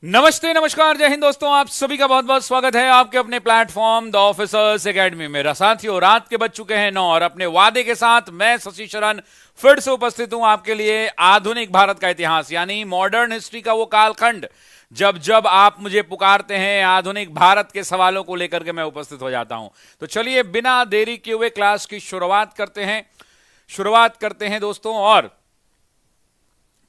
नमस्ते, नमस्कार, जय हिंद दोस्तों। आप सभी का बहुत बहुत स्वागत है आपके अपने प्लेटफॉर्म द ऑफिसर्स एकेडमी में। साथियों, रात के बज चुके हैं 9 और अपने वादे के साथ मैं शशि शरण फिर से उपस्थित हूं आपके लिए आधुनिक भारत का इतिहास यानी मॉडर्न हिस्ट्री का वो कालखंड जब जब आप मुझे पुकारते हैं आधुनिक भारत के सवालों को लेकर के मैं उपस्थित हो जाता हूं। तो चलिए बिना देरी किए हुए क्लास की शुरुआत करते हैं दोस्तों, और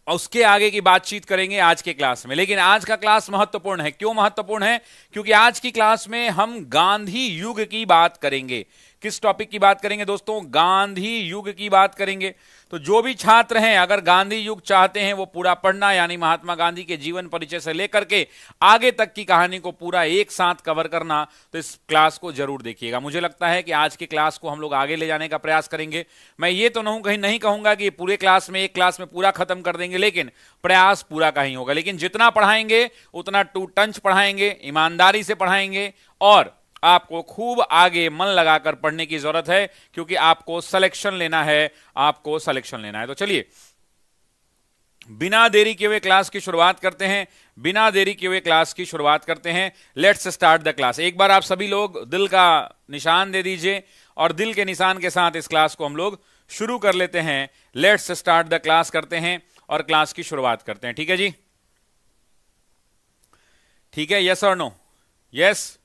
उसके आगे की बातचीत करेंगे आज के क्लास में। लेकिन आज का क्लास महत्वपूर्ण है। क्यों महत्वपूर्ण है? क्योंकि आज की क्लास में हम गांधी युग की बात करेंगे। किस टॉपिक की बात करेंगे दोस्तों? गांधी युग की बात करेंगे। तो जो भी छात्र हैं, अगर गांधी युग चाहते हैं वो पूरा पढ़ना, यानी महात्मा गांधी के जीवन परिचय से लेकर के आगे तक की कहानी को पूरा एक साथ कवर करना, तो इस क्लास को जरूर देखिएगा। मुझे लगता है कि आज की क्लास को हम लोग आगे ले जाने का प्रयास करेंगे। मैं ये तो नहीं कहूंगा कि पूरे क्लास में एक क्लास में पूरा खत्म कर देंगे, लेकिन प्रयास पूरा का ही होगा। लेकिन जितना पढ़ाएंगे उतना टू टंच पढ़ाएंगे, ईमानदारी से पढ़ाएंगे, और आपको खूब आगे मन लगाकर पढ़ने की जरूरत है, क्योंकि आपको सिलेक्शन लेना है। तो चलिए बिना देरी किए हुए क्लास की शुरुआत करते हैं। Let's start the class. एक बार आप सभी लोग दिल का निशान दे दीजिए, और दिल के निशान के साथ इस क्लास को हम लोग शुरू कर लेते हैं। लेट्स स्टार्ट द क्लास करते हैं और क्लास की शुरुआत करते हैं। ठीक है जी? ठीक है, यस और नो? यस।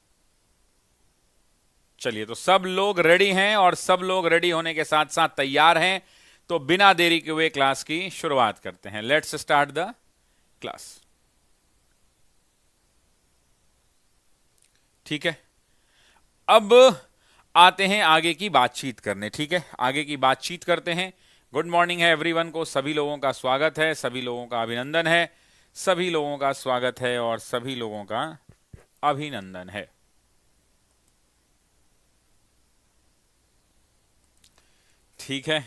चलिए, तो सब लोग रेडी हैं, और सब लोग रेडी होने के साथ साथ तैयार हैं। तो बिना देरी के हुए क्लास की शुरुआत करते हैं। Let's start the class. ठीक है, अब आते हैं आगे की बातचीत करने। ठीक है, आगे की बातचीत करते हैं। गुड मॉर्निंग है एवरीवन को। सभी लोगों का स्वागत है, सभी लोगों का अभिनंदन है, सभी लोगों का स्वागत है और सभी लोगों का अभिनंदन है। ठीक है,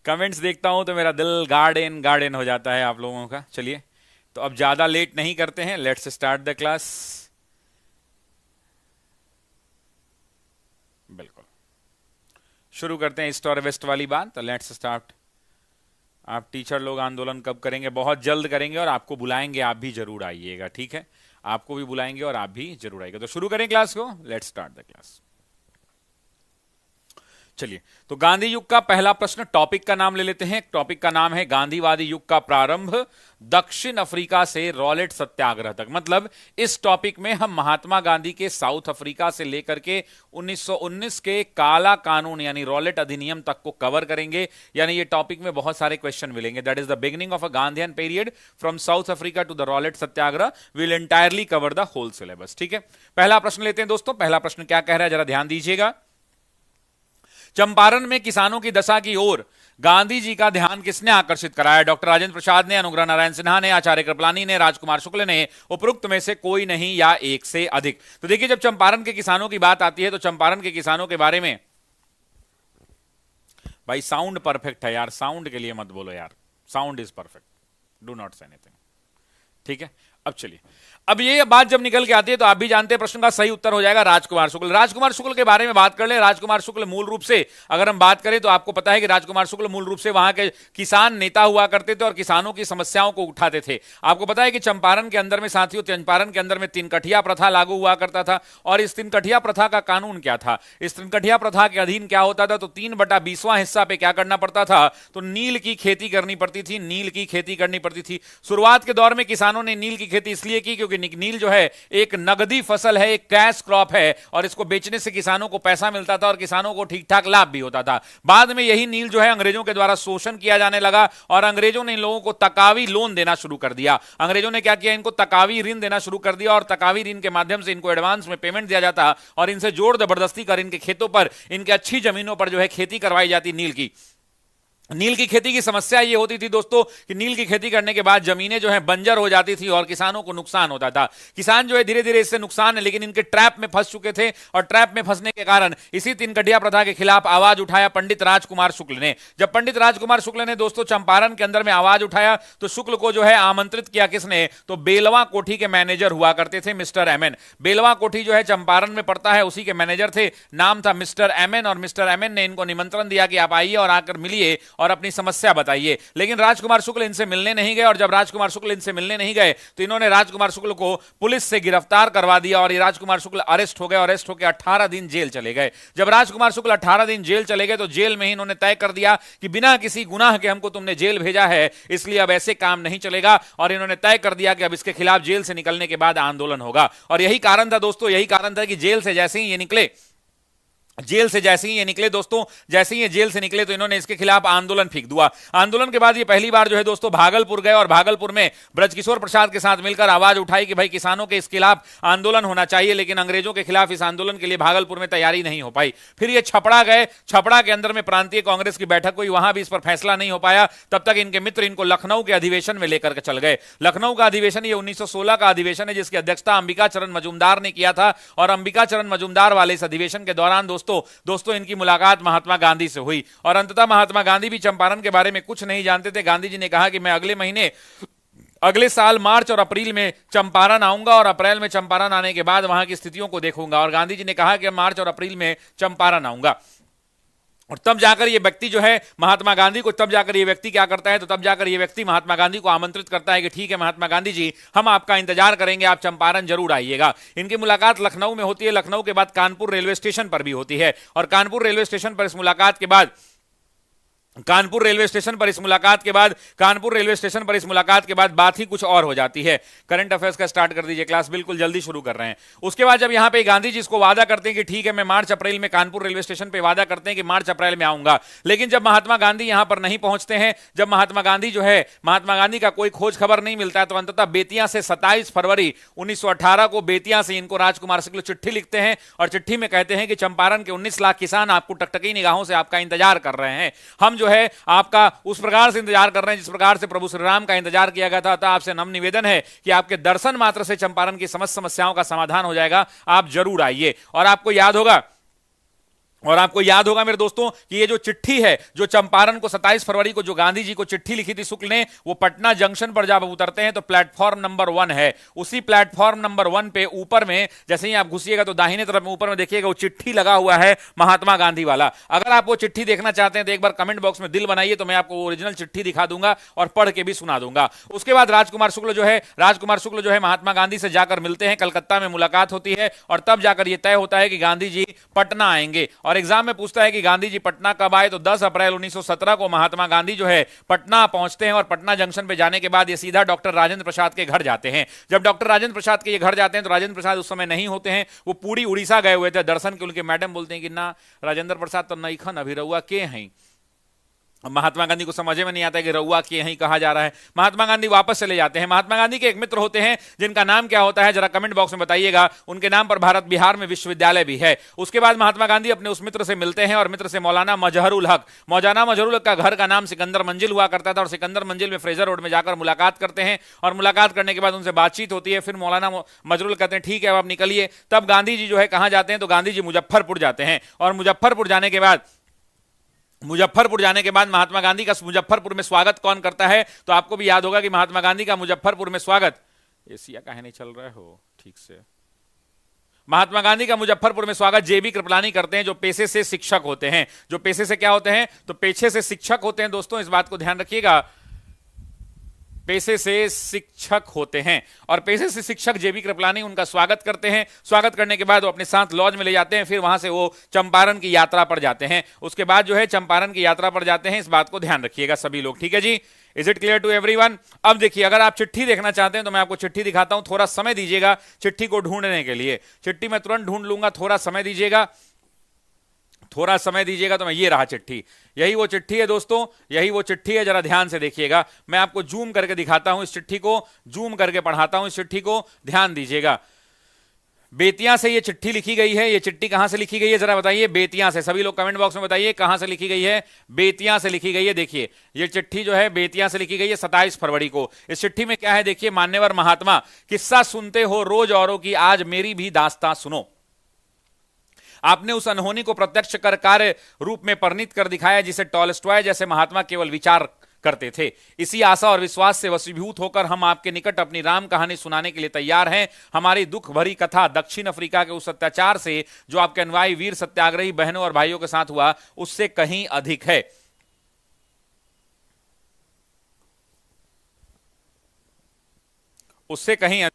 कमेंट्स देखता हूं तो मेरा दिल गार्डन हो जाता है आप लोगों का। चलिए, तो अब ज्यादा लेट नहीं करते हैं। Let's start the class. बिल्कुल शुरू करते हैं ईस्ट और वेस्ट वाली बात। तो लेट्स स्टार्ट। आप टीचर लोग आंदोलन कब करेंगे? बहुत जल्द करेंगे, और आपको बुलाएंगे, आप भी जरूर आइएगा। ठीक है, आपको भी बुलाएंगे और आप भी जरूर आइएगा। तो शुरू करें क्लास को। Let's start the class. चलिए, तो गांधी युग का पहला प्रश्न, टॉपिक का नाम ले लेते हैं। टॉपिक का नाम है गांधीवादी युग का प्रारंभ, दक्षिण अफ्रीका से रॉलेट सत्याग्रह तक। मतलब इस टॉपिक में हम महात्मा गांधी के साउथ अफ्रीका से लेकर के 1919 के काला कानून यानी रॉलेट अधिनियम तक को कवर करेंगे। यानी ये टॉपिक में बहुत सारे क्वेश्चन मिलेंगे। That is the beginning of a Gandhian period from South Africa to the Rowlatt Satyagraha. Will entirely cover the whole syllabus. ठीक है, पहला प्रश्न लेते हैं दोस्तों। पहला प्रश्न क्या कह रहा है, जरा ध्यान दीजिएगा। चंपारण में किसानों की दशा की ओर गांधी जी का ध्यान किसने आकर्षित कराया? डॉक्टर राजेंद्र प्रसाद ने, अनुग्रह नारायण सिन्हा ने, आचार्य कृपलानी ने, राजकुमार शुक्ल ने, उपरोक्त में से कोई नहीं या एक से अधिक? तो देखिए, जब चंपारण के किसानों की बात आती है तो चंपारण के किसानों के बारे में, भाई साउंड परफेक्ट है यार, साउंड के लिए मत बोलो यार, sound is perfect, do not say anything. ठीक है, अब चलिए, अब ये बात जब निकल के आती है तो आप भी जानते हैं प्रश्न का सही उत्तर हो जाएगा राजकुमार शुक्ल। राजकुमार शुक्ल के बारे में बात कर ले। राजकुमार शुक्ल मूल रूप से अगर हम बात करें तो आपको पता है कि राजकुमार शुक्ल मूल रूप से वहां के किसान नेता हुआ करते थे और किसानों की समस्याओं को उठाते थे। आपको पता है कि चंपारण के अंदर में, साथियों, चंपारण के अंदर में तिनकठिया प्रथा लागू हुआ करता था। और इस तिनकठिया प्रथा का कानून क्या था? इस तिनकठिया प्रथा के अधीन क्या होता था? तो 3/20वां हिस्सा पे क्या करना पड़ता था? तो नील की खेती करनी पड़ती थी। नील की खेती करनी पड़ती थी। शुरुआत के दौर में किसानों ने नील की खेती इसलिए की क्योंकि नील जो है एक नगदी फसल है, एक कैश क्रॉप है, और इसको बेचने से किसानों को पैसा मिलता था और किसानों को ठीक ठाक लाभ भी होता था। बाद में यही नील जो है अंग्रेजों के द्वारा शोषण किया जाने लगा, और अंग्रेजों ने इन लोगों को तकावी लोन देना शुरू कर दिया। अंग्रेजों ने क्या किया? इनको तकावी ऋण देना शुरू कर दिया, और तकावी ऋण के माध्यम से इनको एडवांस में पेमेंट दिया जाता, और इनसे जोर जबरदस्ती कर इनके खेतों पर, इनके अच्छी जमीनों पर जो है खेती करवाई जाती नील की। नील की खेती की समस्या यह होती थी दोस्तों कि नील की खेती करने के बाद जमीनें जो है बंजर हो जाती थी और किसानों को नुकसान होता था। किसान जो है धीरे धीरे इससे नुकसान है, लेकिन इनके ट्रैप में फंस चुके थे, और ट्रैप में फंसने के कारण इसी तिनकठिया प्रथा के खिलाफ आवाज उठाया पंडित राजकुमार शुक्ल ने। जब पंडित राजकुमार शुक्ल ने दोस्तों चंपारण के अंदर में आवाज उठाया तो शुक्ल को जो है आमंत्रित किया किसने? तो बेलवा कोठी के मैनेजर हुआ करते थे मिस्टर एमएन। बेलवा कोठी जो है चंपारण में पड़ता है, उसी के मैनेजर थे, नाम था मिस्टर एमएन। और मिस्टर एमएन ने इनको निमंत्रण दिया कि आप आइए और आकर मिलिए और अपनी समस्या बताइए। लेकिन राजकुमार शुक्ल इनसे मिलने नहीं गए, और जब राजकुमार शुक्ल इनसे मिलने नहीं गए तो इन्होंने राजकुमार शुक्ल को पुलिस से गिरफ्तार करवा दिया और ये राजकुमार शुक्ल अरेस्ट हो गए। अरेस्ट होकर 18 दिन जेल चले गए। जब राजकुमार शुक्ल 18 दिन जेल चले गए तो जेल में ही इन्होंने तय कर दिया कि बिना किसी गुनाह के हमको तुमने जेल भेजा है, इसलिए अब ऐसे काम नहीं चलेगा। और इन्होंने तय कर दिया कि अब इसके खिलाफ जेल से निकलने के बाद आंदोलन होगा। और यही कारण था दोस्तों, यही कारण था कि जेल से जैसे ही ये निकले दोस्तों, जैसे ही ये जेल से निकले तो इन्होंने इसके खिलाफ आंदोलन फीक दिया। आंदोलन के बाद ये पहली बार जो है दोस्तों भागलपुर गए और भागलपुर में ब्रजकिशोर प्रसाद के साथ मिलकर आवाज उठाई कि भाई किसानों के इस खिलाफ आंदोलन होना चाहिए। लेकिन अंग्रेजों के खिलाफ इस आंदोलन के लिए भागलपुर में तैयारी नहीं हो पाई। फिर ये छपड़ा गए, छपड़ा के अंदर में प्रांतीय कांग्रेस की बैठक हुई, वहां भी इस पर फैसला नहीं हो पाया। तब तक इनके मित्र इनको लखनऊ के अधिवेशन में लेकर चल गए। लखनऊ का अधिवेशन ये 1916 का अधिवेशन है, जिसकी अध्यक्षता अंबिका चरण मजूमदार ने किया था। और अंबिका चरण मजूमदार वाले इस अधिवेशन के दौरान दोस्तों की मुलाकात महात्मा गांधी से हुई। और अंततः महात्मा गांधी भी चंपारण के बारे में कुछ नहीं जानते थे। गांधी जी ने कहा कि मैं अगले साल मार्च और अप्रैल में चंपारण आऊंगा और अप्रैल में चंपारण आने के बाद वहां की स्थितियों को देखूंगा। और गांधी जी ने कहा कि मार्च और अप्रैल में चंपारण आऊंगा। और तब जाकर ये व्यक्ति जो है महात्मा गांधी को, तब जाकर ये व्यक्ति क्या करता है, तो तब जाकर ये व्यक्ति महात्मा गांधी को आमंत्रित करता है कि ठीक है महात्मा गांधी जी, हम आपका इंतजार करेंगे, आप चंपारण जरूर आइएगा। इनकी मुलाकात लखनऊ में होती है। लखनऊ के बाद कानपुर रेलवे स्टेशन पर भी होती है। और कानपुर रेलवे स्टेशन पर इस मुलाकात के बाद कानपुर रेलवे स्टेशन पर इस मुलाकात के बाद बात ही कुछ और हो जाती है। करंट अफेयर्स का स्टार्ट कर दीजिए, क्लास बिल्कुल जल्दी शुरू कर रहे हैं। उसके बाद जब यहां पे गांधी जी इसको वादा करते हैं कि ठीक है मैं मार्च अप्रैल में कानपुर रेलवे स्टेशन पे वादा करते हैं कि मार्च अप्रैल में आऊंगा। लेकिन जब महात्मा गांधी यहां पर नहीं पहुंचते हैं, जब महात्मा गांधी का कोई खोज खबर नहीं मिलता है, तो अंततः बेतिया से 27 फरवरी 1918 को बेतिया से इनको राजकुमार शुक्ल चिट्ठी लिखते हैं और चिट्ठी में कहते हैं कि चंपारण के 19 लाख किसान आपको टकटकी निगाहों से आपका इंतजार कर रहे हैं। हम जो है आपका उस प्रकार से इंतजार कर रहे हैं जिस प्रकार से प्रभु श्री राम का इंतजार किया गया था। अतः आपसे नम्र निवेदन है कि आपके दर्शन मात्र से चंपारण की समस्त समस्याओं का समाधान हो जाएगा, आप जरूर आइए। और आपको याद होगा मेरे दोस्तों कि ये जो चिट्ठी है, जो चंपारण को 27 फरवरी को जो गांधी जी को चिट्ठी लिखी थी शुक्ल ने, वो पटना जंक्शन पर जब उतरते हैं तो प्लेटफॉर्म नंबर 1 है। उसी प्लेटफॉर्म नंबर 1 पे ऊपर में जैसे ही आप घुसिएगा तो दाहिने तरफ में ऊपर में देखिएगा वो चिट्ठी लगा हुआ है महात्मा गांधी वाला। अगर आप वो चिट्ठी देखना चाहते हैं तो एक बार कमेंट बॉक्स में दिल बनाइए, तो मैं आपको ओरिजिनल चिट्ठी दिखा दूंगा और पढ़ के भी सुना दूंगा। उसके बाद राजकुमार शुक्ल जो है महात्मा गांधी से जाकर मिलते हैं, कलकत्ता में मुलाकात होती है और तब जाकर यह तय होता है कि गांधी जी पटना आएंगे। और एग्जाम में पूछता है कि गांधी जी पटना कब आए, तो 10 अप्रैल 1917 को महात्मा गांधी जो है पटना पहुंचते हैं। और पटना जंक्शन पे जाने के बाद ये सीधा डॉक्टर राजेंद्र प्रसाद के घर जाते हैं। जब डॉक्टर राजेंद्र प्रसाद के ये घर जाते हैं तो राजेंद्र प्रसाद उस समय नहीं होते हैं, वो पूरी उड़ीसा गए हुए थे दर्शन के। उनके मैडम बोलते हैं कि ना राजेंद्र प्रसाद तो नहीं खन अभी रहुआ के हैं। महात्मा गांधी को समझ में नहीं आता है कि रउआ के यहीं कहा जा रहा है। महात्मा गांधी वापस चले जाते हैं। महात्मा गांधी के एक मित्र होते हैं जिनका नाम क्या होता है जरा कमेंट बॉक्स में बताइएगा। उनके नाम पर भारत बिहार में विश्वविद्यालय भी है। उसके बाद महात्मा गांधी अपने उस मित्र से मिलते हैं और मित्र से मौलाना मजहरुल हक का घर का नाम सिकंदर मंजिल हुआ करता था और सिकंदर मंजिल में फ्रेजर रोड में जाकर मुलाकात करते हैं। और मुलाकात करने के बाद उनसे बातचीत होती है। फिर मौलाना मजहरुल कहते हैं ठीक है अब आप निकलिए। तब गांधी जी जो है कहां जाते हैं, तो गांधी जी मुजफ्फरपुर जाते हैं। और मुजफ्फरपुर जाने के बाद महात्मा गांधी का मुजफ्फरपुर में स्वागत कौन करता है, तो आपको भी याद होगा कि महात्मा गांधी का मुजफ्फरपुर में स्वागत, एशिया काहे नहीं चल रहा हो ठीक से, महात्मा गांधी का मुजफ्फरपुर में स्वागत जेबी कृपलानी करते हैं, जो पेशे से शिक्षक होते हैं। जो पेशे से क्या होते हैं, तो पेशे से शिक्षक होते हैं। दोस्तों इस बात को ध्यान रखिएगा, पेशे से शिक्षक होते हैं। और पेशे से शिक्षक जेबी कृपलानी उनका स्वागत करते हैं। स्वागत करने के बाद वो अपने साथ लॉज में ले जाते हैं। फिर वहां से वो चंपारण की यात्रा पर जाते हैं। उसके बाद जो है चंपारण की यात्रा पर जाते हैं। इस बात को ध्यान रखिएगा सभी लोग, ठीक है जी। Is it clear to everyone? अब देखिए, अगर आप चिट्ठी देखना चाहते हैं तो मैं आपको चिट्ठी दिखाता हूं। थोड़ा समय दीजिएगा चिट्ठी को ढूंढने के लिए। चिट्ठी मैं तुरंत ढूंढ लूंगा, थोड़ा समय दीजिएगा, थोड़ा समय दीजिएगा। तो मैं, ये रहा चिट्ठी, यही वो चिट्ठी है दोस्तों, यही वो चिट्ठी है। जरा ध्यान से देखिएगा, मैं आपको जूम करके दिखाता हूं, इस चिट्ठी को जूम करके पढ़ाता हूं। इस चिट्ठी को ध्यान दीजिएगा। बेतिया से ये चिट्ठी लिखी गई है। ये चिट्ठी कहां से लिखी गई है जरा बताइए? बेतिया से। सभी लोग कमेंट बॉक्स में बताइए कहां से लिखी गई है। बेतिया से लिखी गई है। देखिए ये चिट्ठी जो है बेतिया से लिखी गई है 27 फरवरी को। इस चिट्ठी में क्या है देखिए, मान्यवर महात्मा, किस्सा सुनते हो रोज औरों की, आज मेरी भी दास्तां सुनो। आपने उस अनहोनी को प्रत्यक्ष कर कार्य रूप में परिणित कर दिखाया जिसे टॉलस्टॉय जैसे महात्मा केवल विचार करते थे। इसी आशा और विश्वास से वशीभूत होकर हम आपके निकट अपनी राम कहानी सुनाने के लिए तैयार हैं। हमारी दुख भरी कथा दक्षिण अफ्रीका के उस अत्याचार से जो आपके अनुयायी वीर सत्याग्रही बहनों और भाइयों के साथ हुआ, उससे कहीं अधिक है। उससे कहीं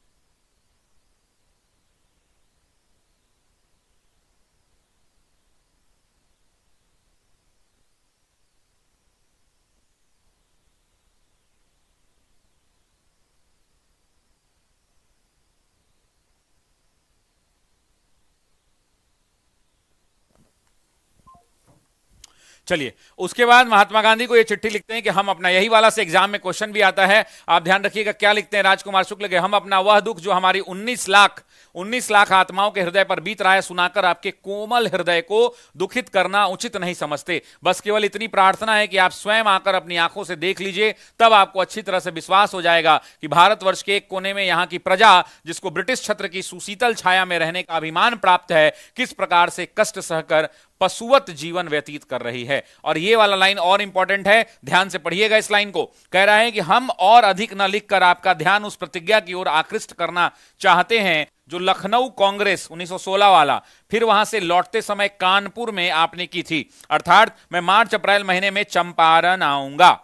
चलिए, उसके बाद महात्मा गांधी को ये चिट्ठी लिखते हैं कि हम अपना, यही वाला से एग्जाम में क्वेश्चन भी आता है, आप ध्यान रखिएगा क्या लिखते हैं राजकुमार शुक्ल के, हम अपना वह दुख जो हमारी 19 लाख आत्माओं के हृदय पर बीत रहा है सुनाकर आपके कोमल हृदय को दुखित करना उचित नहीं समझते। बस केवल इतनी प्रार्थना है कि आप स्वयं आकर अपनी आंखों से देख लीजिए, तब आपको अच्छी तरह से विश्वास हो जाएगा कि भारतवर्ष के एक कोने में यहां की प्रजा, जिसको ब्रिटिश छत्र की सुशीतल छाया में रहने का अभिमान प्राप्त है, किस प्रकार से कष्ट सहकर पशुवत जीवन व्यतीत कर रही है। और ये वाला लाइन और इंपॉर्टेंट है, ध्यान से पढ़िएगा इस लाइन को। कह रहा है कि हम और अधिक न लिखकर आपका ध्यान उस प्रतिज्ञा की ओर आकृष्ट करना चाहते हैं जो लखनऊ कांग्रेस 1916 वाला, फिर वहां से लौटते समय कानपुर में आपने की थी, अर्थात मैं मार्च अप्रैल महीने में चंपारण आऊंगा।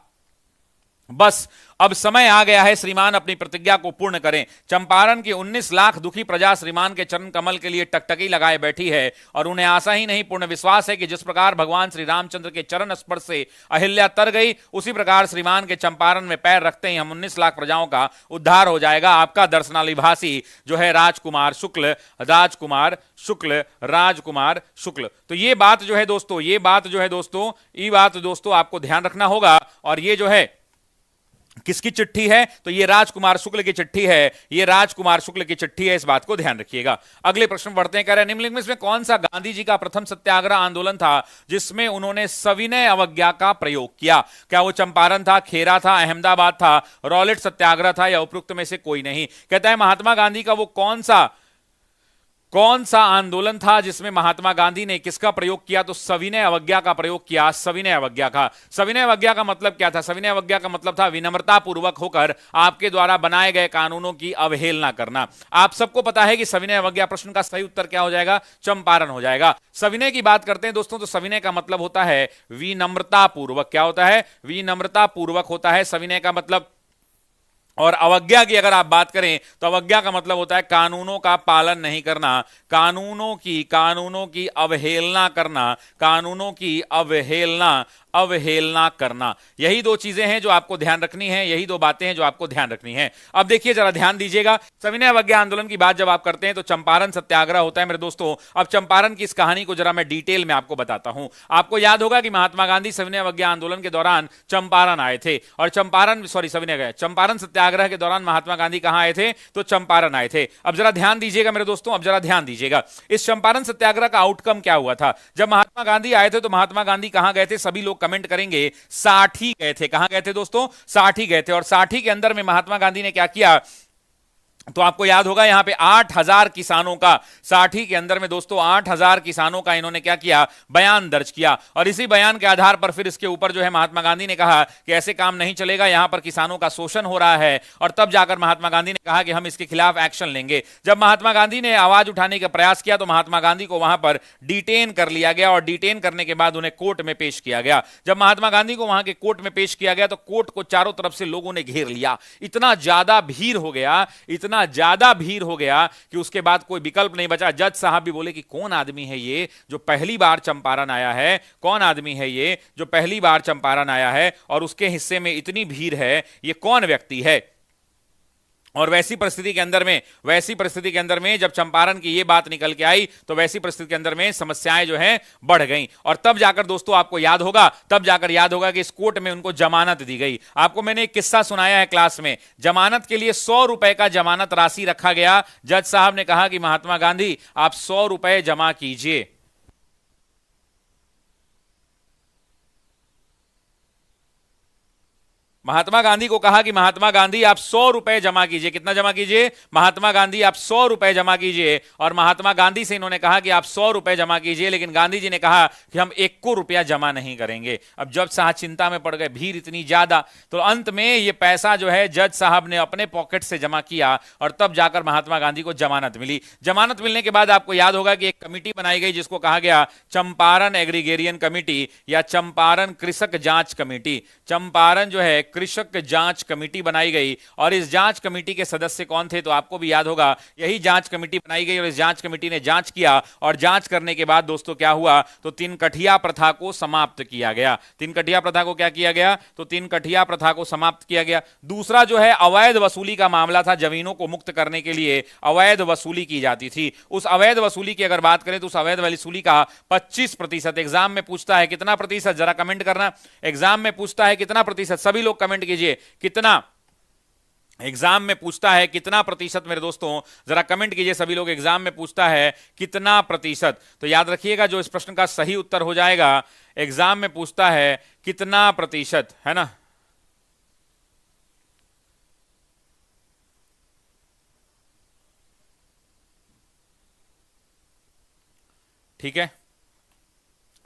बस अब समय आ गया है श्रीमान अपनी प्रतिज्ञा को पूर्ण करें। चंपारण की 19 लाख दुखी प्रजा श्रीमान के चरण कमल के लिए टकटकी लगाए बैठी है और उन्हें आशा ही नहीं पूर्ण विश्वास है कि जिस प्रकार भगवान श्री रामचंद्र के चरण स्पर्श से अहिल्या तर गई, उसी प्रकार श्रीमान के चंपारण में पैर रखते ही हम 19 लाख प्रजाओं का उद्धार हो जाएगा। आपका दर्शनालिभासी जो है राजकुमार शुक्ल, राजकुमार शुक्ल, राजकुमार शुक्ल। तो ये बात जो है दोस्तों, ये बात दोस्तों आपको ध्यान रखना होगा। और ये जो है किसकी चिट्ठी है, तो ये राजकुमार शुक्ल की चिट्ठी है, ये राजकुमार शुक्ल की चिट्ठी है, इस बात को ध्यान रखिएगा। अगले प्रश्न पढ़ते हैं, कह रहे हैं निम्नलिखित में कौन सा गांधी जी का प्रथम सत्याग्रह आंदोलन था जिसमें उन्होंने सविनय अवज्ञा का प्रयोग किया? क्या वो चंपारण था, खेरा था, अहमदाबाद था, रॉलेट सत्याग्रह था, या उपरोक्त में से कोई नहीं? कहता है महात्मा गांधी का वो कौन सा आंदोलन था जिसमें महात्मा गांधी ने किसका प्रयोग किया? तो सविनय अवज्ञा का प्रयोग किया। सविनय अवज्ञा का, सविनय अवज्ञा का मतलब क्या था? सविनय अवज्ञा का मतलब था विनम्रता पूर्वक होकर आपके द्वारा बनाए गए कानूनों की अवहेलना करना। आप सबको पता है कि सविनय अवज्ञा, प्रश्न का सही उत्तर क्या हो जाएगा? चंपारण हो जाएगा। सविनय की बात करते हैं दोस्तों, तो सविनय का मतलब होता है विनम्रता पूर्वक। क्या होता है? विनम्रता पूर्वक होता है सविनय का मतलब। और अवज्ञा की अगर आप बात करें तो अवज्ञा का मतलब होता है कानूनों का पालन नहीं करना, कानूनों की अवहेलना करना, कानूनों की अवहेलना करना। यही दो चीजें हैं जो आपको ध्यान रखनी है, यही दो बातें हैं जो आपको ध्यान रखनी है। अब देखिए जरा ध्यान दीजिएगा, सविनय अवज्ञा आंदोलन की बात जब आप करते हैं तो चंपारण सत्याग्रह होता है मेरे दोस्तों। अब चंपारण की इस कहानी को जरा मैं डिटेल में आपको बताता हूं। आपको याद होगा कि महात्मा गांधी सविनय अवज्ञा आंदोलन के दौरान चंपारण आए थे, और चंपारण सत्याग्रह के दौरान महात्मा गांधी कहां आए थे? तो चंपारण आए थे। अब जरा ध्यान दीजिएगा मेरे दोस्तों, अब जरा ध्यान दीजिएगा, इस चंपारण सत्याग्रह का आउटकम क्या हुआ था? जब महात्मा गांधी आए थे तो महात्मा गांधी कहां गए थे? सभी लोग कमेंट करेंगे, साठी गए थे। कहां गए थे दोस्तों? साठी गए थे। और साठी के अंदर में महात्मा गांधी ने क्या किया? तो आपको याद होगा यहां पे 8000 किसानों का, साठी के अंदर में दोस्तों 8000 किसानों का इन्होंने क्या किया? बयान दर्ज किया। और इसी बयान के आधार पर फिर इसके ऊपर जो है महात्मा गांधी ने कहा कि ऐसे काम नहीं चलेगा, यहां पर किसानों का शोषण हो रहा है। और तब जाकर महात्मा गांधी ने कहा कि हम इसके खिलाफ एक्शन लेंगे। जब महात्मा गांधी ने आवाज उठाने का प्रयास किया तो महात्मा गांधी को वहां पर डिटेन कर लिया गया, और डिटेन करने के बाद उन्हें कोर्ट में पेश किया गया। जब महात्मा गांधी को वहां के कोर्ट में पेश किया गया तो कोर्ट को चारों तरफ से लोगों ने घेर लिया। इतना ज्यादा भीड़ हो गया कि उसके बाद कोई विकल्प नहीं बचा। जज साहब भी बोले कि कौन आदमी है ये जो पहली बार चंपारण आया है, कौन आदमी है ये जो पहली बार चंपारण आया है और उसके हिस्से में इतनी भीड़ है, ये कौन व्यक्ति है? और वैसी परिस्थिति के अंदर में जब चंपारण की ये बात निकल के आई तो वैसी परिस्थिति के अंदर में समस्याएं जो हैं बढ़ गईं। और तब जाकर दोस्तों आपको याद होगा कि इस कोर्ट में उनको जमानत दी गई। आपको मैंने एक किस्सा सुनाया है क्लास में, जमानत के लिए 100 रुपए का जमानत राशि रखा गया। जज साहब ने कहा कि महात्मा गांधी आप 100 रुपए जमा कीजिए। महात्मा गांधी को कहा कि महात्मा गांधी आप 100 रुपए जमा कीजिए। कितना जमा कीजिए? महात्मा गांधी आप 100 रुपए जमा कीजिए। और महात्मा गांधी से इन्होंने कहा कि आप 100 रुपए जमा कीजिए, लेकिन गांधी जी ने कहा कि हम 1 को रुपया जमा नहीं करेंगे। अब जज साहब चिंता में पड़ गए, भीड़ इतनी ज्यादा, तो अंत में ये पैसा जो है जज साहब ने अपने पॉकेट से जमा किया और तब जाकर महात्मा गांधी को जमानत मिली। जमानत मिलने के बाद आपको याद होगा कि एक कमिटी बनाई गई जिसको कहा गया चंपारण एग्रीगेरियन कमिटी या चंपारण कृषक जांच कमिटी। चंपारण जो है कृषक जांच कमेटी बनाई गई और इस जांच कमेटी के सदस्य कौन थे? तो आपको भी याद होगा, यही जांच कमेटी बनाई गई और इस जांच कमेटी ने जांच किया और जांच करने के बाद दोस्तों क्या हुआ? तो तीन कठिया प्रथा को समाप्त किया गया। तीन कठिया प्रथा को क्या किया गया? तो तीन कठिया प्रथा को समाप्त किया गया। दूसरा जो है अवैध वसूली का मामला था, जमीनों को मुक्त करने के लिए अवैध वसूली की जाती थी। उस अवैध वसूली की अगर बात करें तो उस अवैध वसूली का 25%, एग्जाम में पूछता है कितना प्रतिशत, जरा कमेंट करना, एग्जाम में पूछता है कितना प्रतिशत, सभी लोग कमेंट कीजिए कितना, एग्जाम में पूछता है कितना प्रतिशत, मेरे दोस्तों जरा कमेंट कीजिए सभी लोग, एग्जाम में पूछता है कितना प्रतिशत। तो याद रखिएगा जो इस प्रश्न का सही उत्तर हो जाएगा, एग्जाम में पूछता है कितना प्रतिशत, है ना। ठीक है,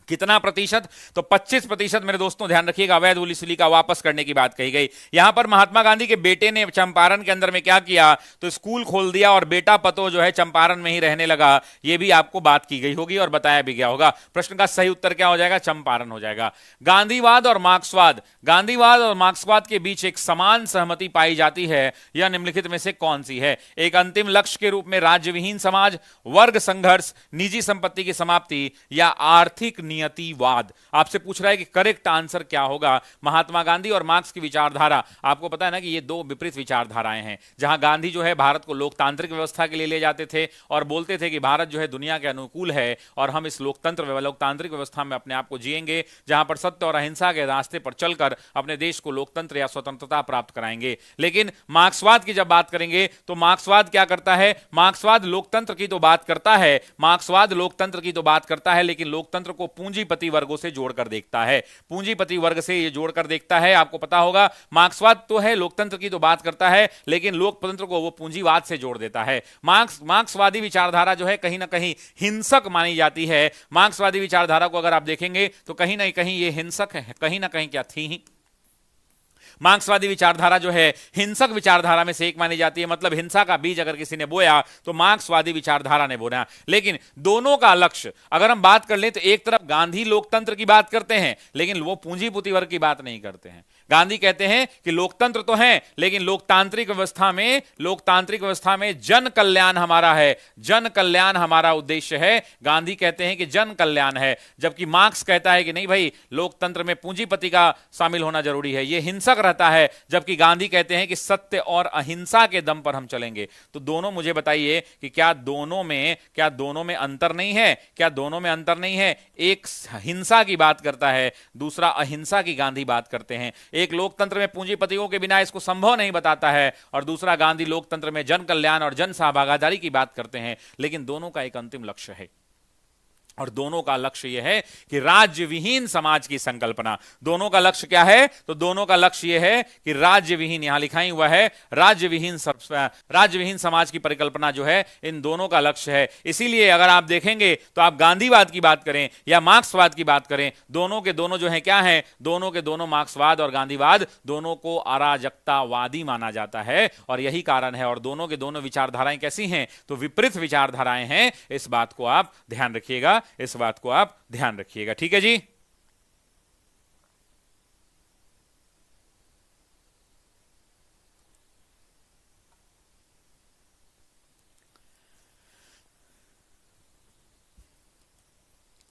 कितना प्रतिशत? तो 25% मेरे दोस्तों ध्यान रखिएगा, अवैध वसूली का वापस करने की बात कही गई। यहां पर महात्मा गांधी के बेटे ने चंपारण के अंदर में क्या किया? तो स्कूल खोल दिया और बेटा पतो जो है चंपारण में ही रहने लगा। यह भी आपको बात की गई होगी और बताया भी गया होगा। प्रश्न का सही उत्तर क्या हो जाएगा? चंपारण हो जाएगा। गांधीवाद और मार्क्सवाद, गांधीवाद और मार्क्सवाद के बीच एक समान सहमति पाई जाती है, यह निम्नलिखित में से कौन सी है? एक अंतिम लक्ष्य के रूप में राज्यविहीन समाज, वर्ग संघर्ष, निजी संपत्ति की समाप्ति या आर्थिक नियतिवाद। आपसे पूछ रहा है कि करेक्ट आंसर क्या होगा? महात्मा गांधी और मार्क्स की विचारधारा, आपको पता है ना कि ये दो विपरीत विचारधाराएं हैं। जहां गांधी जो है भारत को लोकतांत्रिक व्यवस्था के लिए ले जाते थे और बोलते थे कि भारत जो है दुनिया के अनुकूल है और हम इस लोकतांत्रिक व्यवस्था में अपने आप को जिएंगे, जहां पर सत्य और अहिंसा के रास्ते पर चलकर अपने देश को लोकतंत्र या स्वतंत्रता प्राप्त कराएंगे। लेकिन मार्क्सवाद की जब बात करेंगे तो मार्क्सवाद क्या करता है? मार्क्सवाद लोकतंत्र की तो बात करता है, मार्क्सवाद लोकतंत्र की तो बात करता है, लेकिन लोकतंत्र को पूंजीपति वर्गों से जोड़कर देखता है, पूंजीपति वर्ग से ये जोड़कर देखता है। आपको पता होगा मार्क्सवाद तो है लोकतंत्र की तो बात करता है, लेकिन लोकतंत्र को वो पूंजीवाद से जोड़ देता है। मार्क्सवादी विचारधारा जो है कहीं ना कहीं हिंसक मानी जाती है। मार्क्सवादी विचारधारा को अगर आप देखेंगे तो कहीं ना कहीं ये हिंसक है, कहीं ना कहीं क्या थी ही। मार्क्सवादी विचारधारा जो है हिंसक विचारधारा में से एक मानी जाती है, मतलब हिंसा का बीज अगर किसी ने बोया तो मार्क्सवादी विचारधारा ने बोया। लेकिन दोनों का लक्ष्य अगर हम बात कर लें तो एक तरफ गांधी लोकतंत्र की बात करते हैं, लेकिन वो पूंजीपति वर्ग की बात नहीं करते हैं। गांधी कहते हैं कि लोकतंत्र तो है, लेकिन लोकतांत्रिक व्यवस्था में जन कल्याण हमारा है, जन कल्याण हमारा उद्देश्य है। गांधी कहते हैं कि जन कल्याण है, जबकि मार्क्स कहता है कि नहीं भाई, लोकतंत्र में पूंजीपति का शामिल होना जरूरी है, यह हिंसक रहता है। जबकि गांधी कहते हैं कि सत्य और अहिंसा के दम पर हम चलेंगे। तो दोनों मुझे बताइए कि क्या दोनों में अंतर नहीं है? क्या दोनों में अंतर नहीं है? एक हिंसा की बात करता है, दूसरा अहिंसा की गांधी बात करते हैं। एक लोकतंत्र में पूंजीपतियों के बिना इसको संभव नहीं बताता है और दूसरा गांधी लोकतंत्र में जन कल्याण और जन सहभागिता की बात करते हैं। लेकिन दोनों का एक अंतिम लक्ष्य है और दोनों का लक्ष्य यह है कि राज्य विहीन समाज की संकल्पना। दोनों का लक्ष्य क्या है? तो दोनों का लक्ष्य यह है कि राज्य विहीन, यहां लिखा ही हुआ है राज्य विहीन समाज की परिकल्पना जो है, इन दोनों का लक्ष्य है। इसीलिए अगर आप देखेंगे तो आप गांधीवाद की बात करें या मार्क्सवाद की बात करें, दोनों के दोनों जो है क्या है? दोनों के दोनों मार्क्सवाद और गांधीवाद दोनों को अराजकतावादी माना जाता है और यही कारण है। और दोनों के दोनों विचारधाराएं कैसी हैं? तो विपरीत विचारधाराएं हैं। इस बात को आप ध्यान रखिएगा, इस बात को आप ध्यान रखिएगा। ठीक है जी।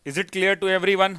Is it clear to everyone?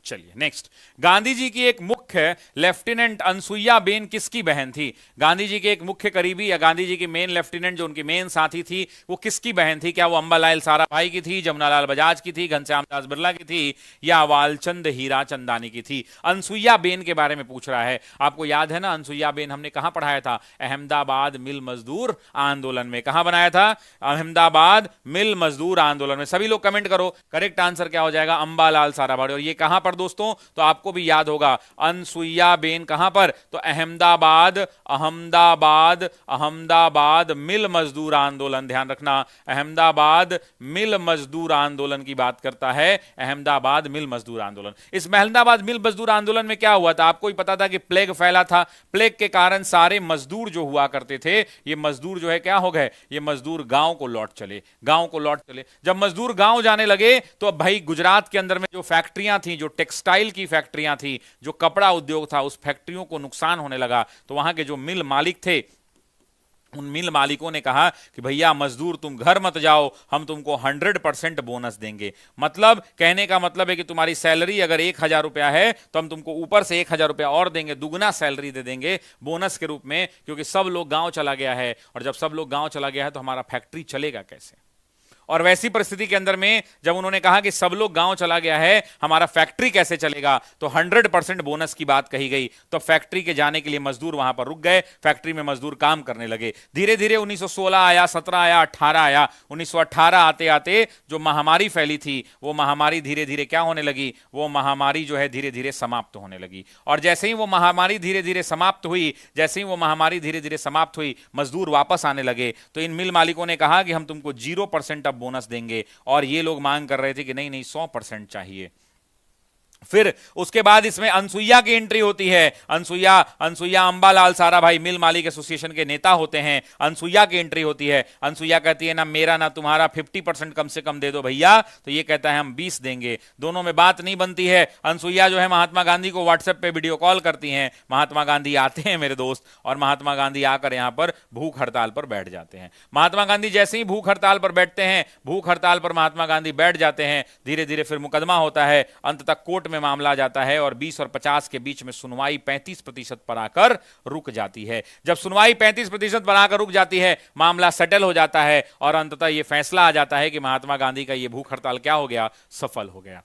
चलिए नेक्स्ट, गांधी जी की एक मुख्य लेफ्टिनेंट अनसुईया बेन किसकी बहन थी? गांधी जी के एक मुख्य करीबी या गांधी जी की मेन लेफ्टिनेंट जो उनकी मेन साथी थी वो किसकी बहन थी? क्या वो अंबालाल साराभाई की थी, जमुनालाल बजाज की थी, घनश्याम दास बिरला की थी या वालचंद हीरा चंदानी की थी? अनसुईया बेन के बारे में पूछ रहा है। आपको याद है ना अनसुईया बेन हमने कहां पढ़ाया था? अहमदाबाद मिल मजदूर आंदोलन में। कहां बनाया था? अहमदाबाद मिल मजदूर आंदोलन में। सभी लोग कमेंट करो, करेक्ट आंसर क्या हो जाएगा? अंबालाल साराभाई। और ये कहां पर दोस्तों? तो आपको भी याद होगा अनसुईया बेन कहां पर? तो अहमदाबाद मिल मजदूर आंदोलन। ध्यान रखना, अहमदाबाद मिल मजदूर आंदोलन की बात करता है, अहमदाबाद मिल मजदूर आंदोलन। इस अहमदाबाद मिल मजदूर आंदोलन में क्या हुआ था? आपको ही पता था कि प्लेग फैला था। प्लेग के कारण सारे मजदूर जो हुआ करते थे, ये मजदूर जो है क्या हो गए? ये मजदूर गांव को लौट चले। जब मजदूर गांव जाने लगे तो अब भाई गुजरात के अंदर में जो फैक्ट्रियां थी, जो टेक्सटाइल की फैक्ट्रियां थी, जो कपड़ा उद्योग था, उस फैक्ट्रियों को नुकसान होने लगा, तो वहां के जो मिल मालिक थे, उन मिल मालिकों ने कहा कि भैया मजदूर तुम घर मत जाओ, हम तुमको 100% बोनस देंगे। मतलब कहने का मतलब है कि तुम्हारी सैलरी अगर 1,000 रुपया है तो हम तुमको ऊपर से 1,000 रुपया और देंगे, दुगना सैलरी दे देंगे बोनस के रूप में, क्योंकि सब लोग गांव चला गया है, और जब सब लोग गांव चला गया है तो हमारा फैक्ट्री चलेगा कैसे। और वैसी परिस्थिति के अंदर में जब उन्होंने कहा कि सब लोग गांव चला गया है, हमारा फैक्ट्री कैसे चलेगा, तो 100% बोनस की बात कही गई। तो फैक्ट्री के जाने के लिए मजदूर वहां पर रुक गए, फैक्ट्री में मजदूर काम करने लगे। धीरे धीरे 1916 आया, 17 आया, 18 आया। 1918 आते आते जो महामारी फैली थी, वो महामारी धीरे धीरे क्या होने लगी, वो महामारी जो है धीरे धीरे समाप्त होने लगी। और जैसे ही वो महामारी धीरे धीरे समाप्त हुई, जैसे ही वो महामारी धीरे धीरे समाप्त हुई, मजदूर वापस आने लगे। तो इन मिल मालिकों ने कहा कि हम तुमको 0% बोनस देंगे, और ये लोग मांग कर रहे थे कि नहीं नहीं 100% चाहिए। फिर उसके बाद इसमें अनसुईया की एंट्री होती है। अनसुईया अंबालाल साराभाई मिल मालिक एसोसिएशन के नेता होते हैं। अनसुईया की एंट्री होती है। अनसुईया कहती है ना मेरा ना तुम्हारा, 50% कम से कम दे दो भैया। तो ये कहता है हम 20 देंगे। दोनों में बात नहीं बनती है। अनसुईया जो है महात्मा गांधी को व्हाट्सएप पे वीडियो कॉल करती हैं। महात्मा गांधी आते हैं मेरे दोस्त, और महात्मा गांधी आकर यहां पर भूख हड़ताल पर बैठ जाते हैं। महात्मा गांधी जैसे ही भूख हड़ताल पर बैठते हैं, भूख हड़ताल पर महात्मा गांधी बैठ जाते हैं, धीरे धीरे फिर मुकदमा होता है। अंत तक कोर्ट में मामला जाता है, और 20 और 50 के बीच में सुनवाई 35% पर आकर रुक जाती है। जब सुनवाई 35% पर आकर रुक जाती है, मामला सेटल हो जाता है, और अंततः यह फैसला आ जाता है कि महात्मा गांधी का यह भूख हड़ताल क्या हो गया, सफल हो गया।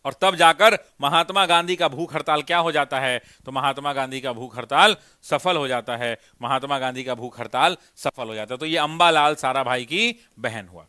और तब जाकर महात्मा गांधी का भूख हड़ताल क्या हो जाता है, तो महात्मा गांधी का भूख हड़ताल सफल हो जाता है। महात्मा गांधी का भूख हड़ताल सफल हो जाता है। तो ये अंबालाल साराभाई की बहन हुआ।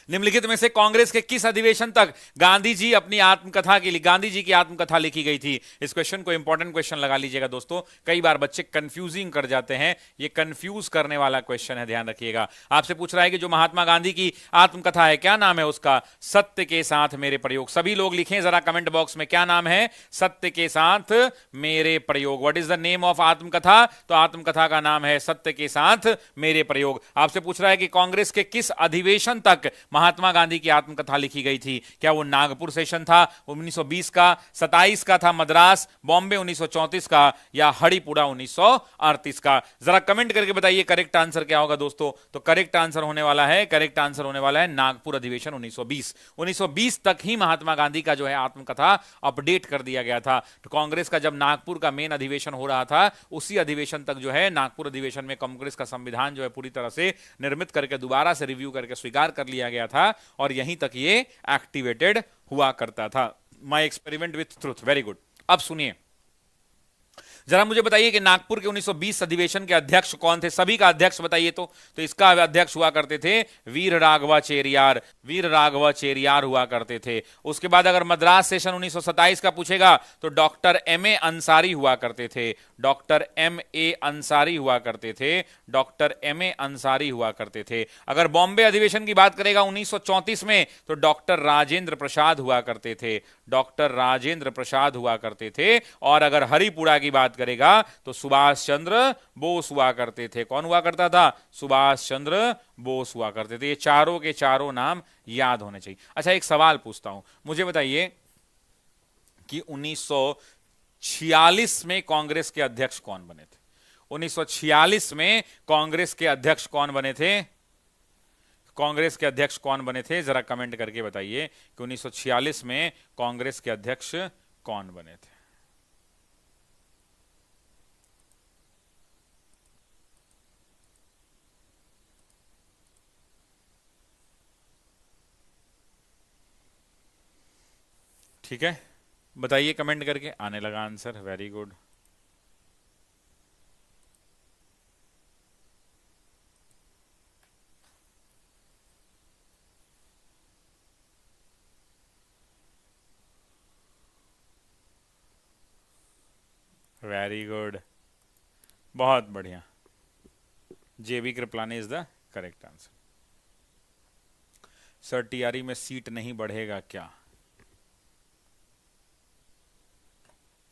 निम्नलिखित में से कांग्रेस के किस अधिवेशन तक गांधी जी अपनी आत्मकथा के लिए, गांधी जी की आत्मकथा लिखी गई थी? इस क्वेश्चन को इंपॉर्टेंट क्वेश्चन लगा लीजिएगा दोस्तों, कई बार बच्चे कंफ्यूजिंग कर जाते हैं, ये कंफ्यूज करने वाला क्वेश्चन है, ध्यान रखिएगा। आपसे पूछ रहा है कि जो महात्मा गांधी की आत्मकथा है क्या नाम है उसका? सत्य के साथ मेरे प्रयोग। सभी लोग लिखें जरा कमेंट बॉक्स में, क्या नाम है? सत्य के साथ मेरे प्रयोग। What is the name of आत्मकथा? तो आत्मकथा का नाम है सत्य के साथ मेरे प्रयोग। आपसे पूछ रहा है कि कांग्रेस के किस अधिवेशन तक महात्मा गांधी की आत्मकथा लिखी गई थी? क्या वो नागपुर सेशन था 1920 का, 27 का था मद्रास, बॉम्बे 1934 का, या हरिपुरा 1938 का? जरा कमेंट करके बताइए करेक्ट आंसर क्या होगा दोस्तों। तो करेक्ट आंसर होने वाला है, करेक्ट आंसर होने वाला है नागपुर अधिवेशन 1920। 1920 तक ही महात्मा गांधी का जो है आत्मकथा अपडेट कर दिया गया था। तो कांग्रेस का जब नागपुर का मेन अधिवेशन हो रहा था, उसी अधिवेशन तक जो है, नागपुर अधिवेशन में कांग्रेस का संविधान जो है पूरी तरह से निर्मित करके दोबारा से रिव्यू करके स्वीकार कर लिया गया था, और यहीं तक ये एक्टिवेटेड हुआ करता था। My experiment with truth, very good. अब सुनिए जरा, मुझे बताइए कि नागपुर के 1920 अधिवेशन के अध्यक्ष कौन थे? सभी का अध्यक्ष बताइए। तो इसका अध्यक्ष हुआ करते थे वीर राघवा चेरियार। वीर राघवा चेरियार हुआ करते थे। उसके बाद अगर मद्रास सेशन 1927 का पूछेगा तो डॉक्टर एम.ए. अंसारी हुआ करते थे। Doctor MA. अंसारी हुआ करते थे। Doctor MA. अंसारी हुआ करते थे। अगर बॉम्बे अधिवेशन की बात करेगा 1934 में, तो डॉक्टर राजेंद्र प्रसाद हुआ करते थे। डॉक्टर राजेंद्र प्रसाद हुआ करते थे। और अगर हरिपुरा की बात करेगा तो सुभाष चंद्र बोस हुआ करते थे। कौन हुआ करता था? सुभाष चंद्र बोस हुआ करते थे। ये चारों के चारों नाम याद होने चाहिए। अच्छा, एक सवाल पूछता हूं, मुझे बताइए कि 1946 में कांग्रेस के अध्यक्ष कौन बने थे? 1946 में कांग्रेस के अध्यक्ष कौन बने थे? कांग्रेस के अध्यक्ष कौन बने थे? जरा कमेंट करके बताइए कि 1946 में कांग्रेस के अध्यक्ष कौन बने थे। ठीक है, बताइए कमेंट करके। आने लगा answer, very good. Very good, बहुत बढ़िया। JB Kripalani is the correct answer. Sir TRE में सीट नहीं बढ़ेगा क्या?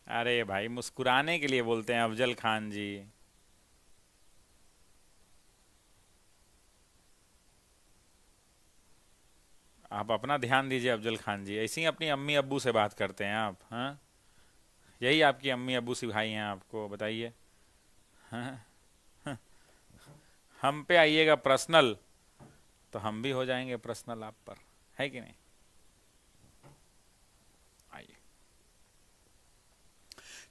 अरे भाई, मुस्कुराने के लिए बोलते हैं अफजल खान जी। आप अपना ध्यान दीजिए अफजल खान जी, ऐसे ही अपनी अम्मी अब्बू से बात करते हैं आप? हाँ, यही आपकी अम्मी अब्बू सिखाई हैं आपको? बताइए। हाँ, हम पे आइएगा पर्सनल तो हम भी हो जाएंगे पर्सनल आप पर, है कि नहीं? आइए।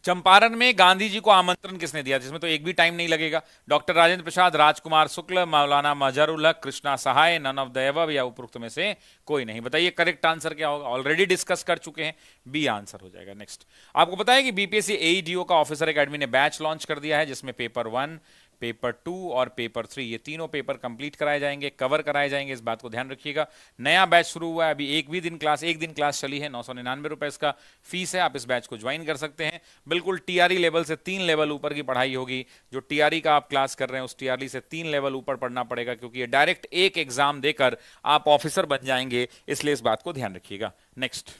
चंपारण में गांधी जी को आमंत्रण किसने दिया? जिसमें तो एक भी टाइम नहीं लगेगा। डॉक्टर राजेंद्र प्रसाद, राजकुमार शुक्ल, मौलाना मजहरुल हक, कृष्णा सहाय, नन ऑफ द एबव या उपरोक्त में से कोई नहीं। बताइए करेक्ट आंसर क्या होगा? ऑलरेडी डिस्कस कर चुके हैं, बी आंसर हो जाएगा। नेक्स्ट, आपको पता है कि बीपीएससी एईडीओ का ऑफिसर एकेडमी ने बैच लॉन्च कर दिया है, जिसमें पेपर 1, पेपर 2 और पेपर 3 ये तीनों पेपर कंप्लीट कराए जाएंगे, कवर कराए जाएंगे, इस बात को ध्यान रखिएगा। नया बैच शुरू हुआ है, अभी एक दिन क्लास चली है, 999 रुपए इसका फीस है। आप इस बैच को ज्वाइन कर सकते हैं। बिल्कुल टीआरई लेवल से 3 लेवल ऊपर की पढ़ाई होगी। जो टीआरई का आप क्लास कर रहे हैं उस टीआरई से 3 लेवल ऊपर पढ़ना पड़ेगा, क्योंकि ये डायरेक्ट एक एग्जाम देकर आप ऑफिसर बन जाएंगे, इसलिए इस बात को ध्यान रखिएगा। नेक्स्ट,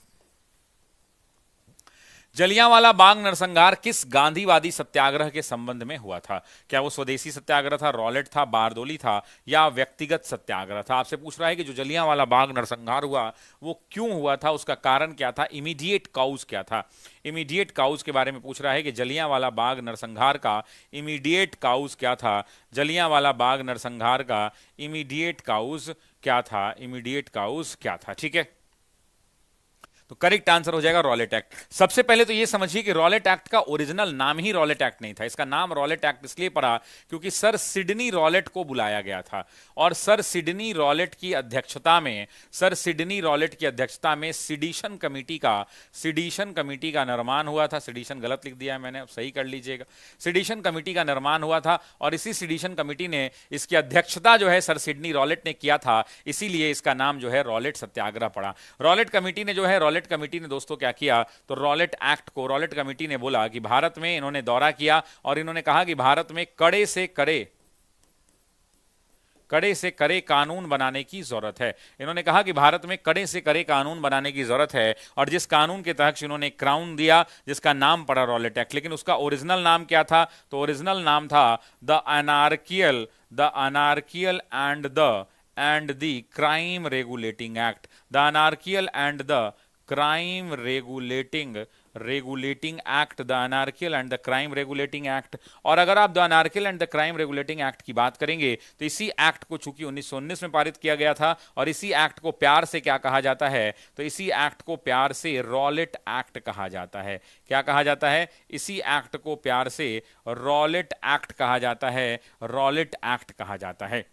जलियांवाला बाग नरसंहार किस गांधीवादी सत्याग्रह के संबंध में हुआ था? क्या वो स्वदेशी सत्याग्रह था, रॉलेट था, बारदोली था या व्यक्तिगत सत्याग्रह था? आपसे पूछ रहा है कि जो जलियांवाला बाग नरसंहार हुआ वो क्यों हुआ था, उसका कारण क्या था, इमीडिएट काउज क्या था? इमीडिएट काउज के बारे में पूछ रहा है कि जलियांवाला बाग नरसंहार का इमीडिएट काउज क्या था? जलियांवाला बाग नरसंहार का इमीडिएट काउज क्या था? इमीडिएट काउज क्या था? ठीक है, तो करेक्ट आंसर हो जाएगा रॉलेट एक्ट। सबसे पहले तो यह समझिए कि रॉलेट एक्ट का ओरिजिनल नाम ही रॉलेट एक्ट नहीं था। इसका नाम रॉलेट एक्ट इसलिए पड़ा क्योंकि सर सिडनी रॉलेट को बुलाया गया था, और सर सिडनी रॉलेट की अध्यक्षता में सिडिशन कमेटी का निर्माण हुआ था। सिडिशन गलत लिख दिया है मैंने, अब सही कर लीजिएगा। सिडिशन कमेटी का निर्माण हुआ था, और इसी सिडिशन कमेटी ने इसकी अध्यक्षता जो है सर सिडनी रॉलेट ने किया था, इसीलिए इसका नाम जो है रॉलेट सत्याग्रह पड़ा। रॉलेट कमेटी ने दोस्तों क्या किया, तो रॉलेट कमेटी ने बोला कि भारत में इन्होंने दौरा किया और इन्होंने कहा कि भारत में कड़े से कड़े कानून बनाने की जरूरत है। इन्होंने कहा कि भारत में कड़े से कड़े कानून बनाने की जरूरत है, और जिस कानून के तहत इन्होंने क्राउन दिया, जिसका नाम पड़ा रॉलेट एक्ट। लेकिन उसका ओरिजिनल नाम क्या था? तो ओरिजिनल नाम था the anarchical and the crime regulating act. The anarchical and the crime regulating act, the anarchical and the crime regulating act. और अगर आप the anarchical and the crime regulating act की बात करेंगे तो इसी एक्ट को चूंकि 1919 में पारित किया गया था, और इसी एक्ट को प्यार से क्या कहा जाता है? तो इसी एक्ट को प्यार से रॉलेट एक्ट कहा जाता है। क्या कहा जाता है? इसी एक्ट को प्यार से रॉलेट एक्ट कहा जाता है, रॉलेट एक्ट कहा जाता है।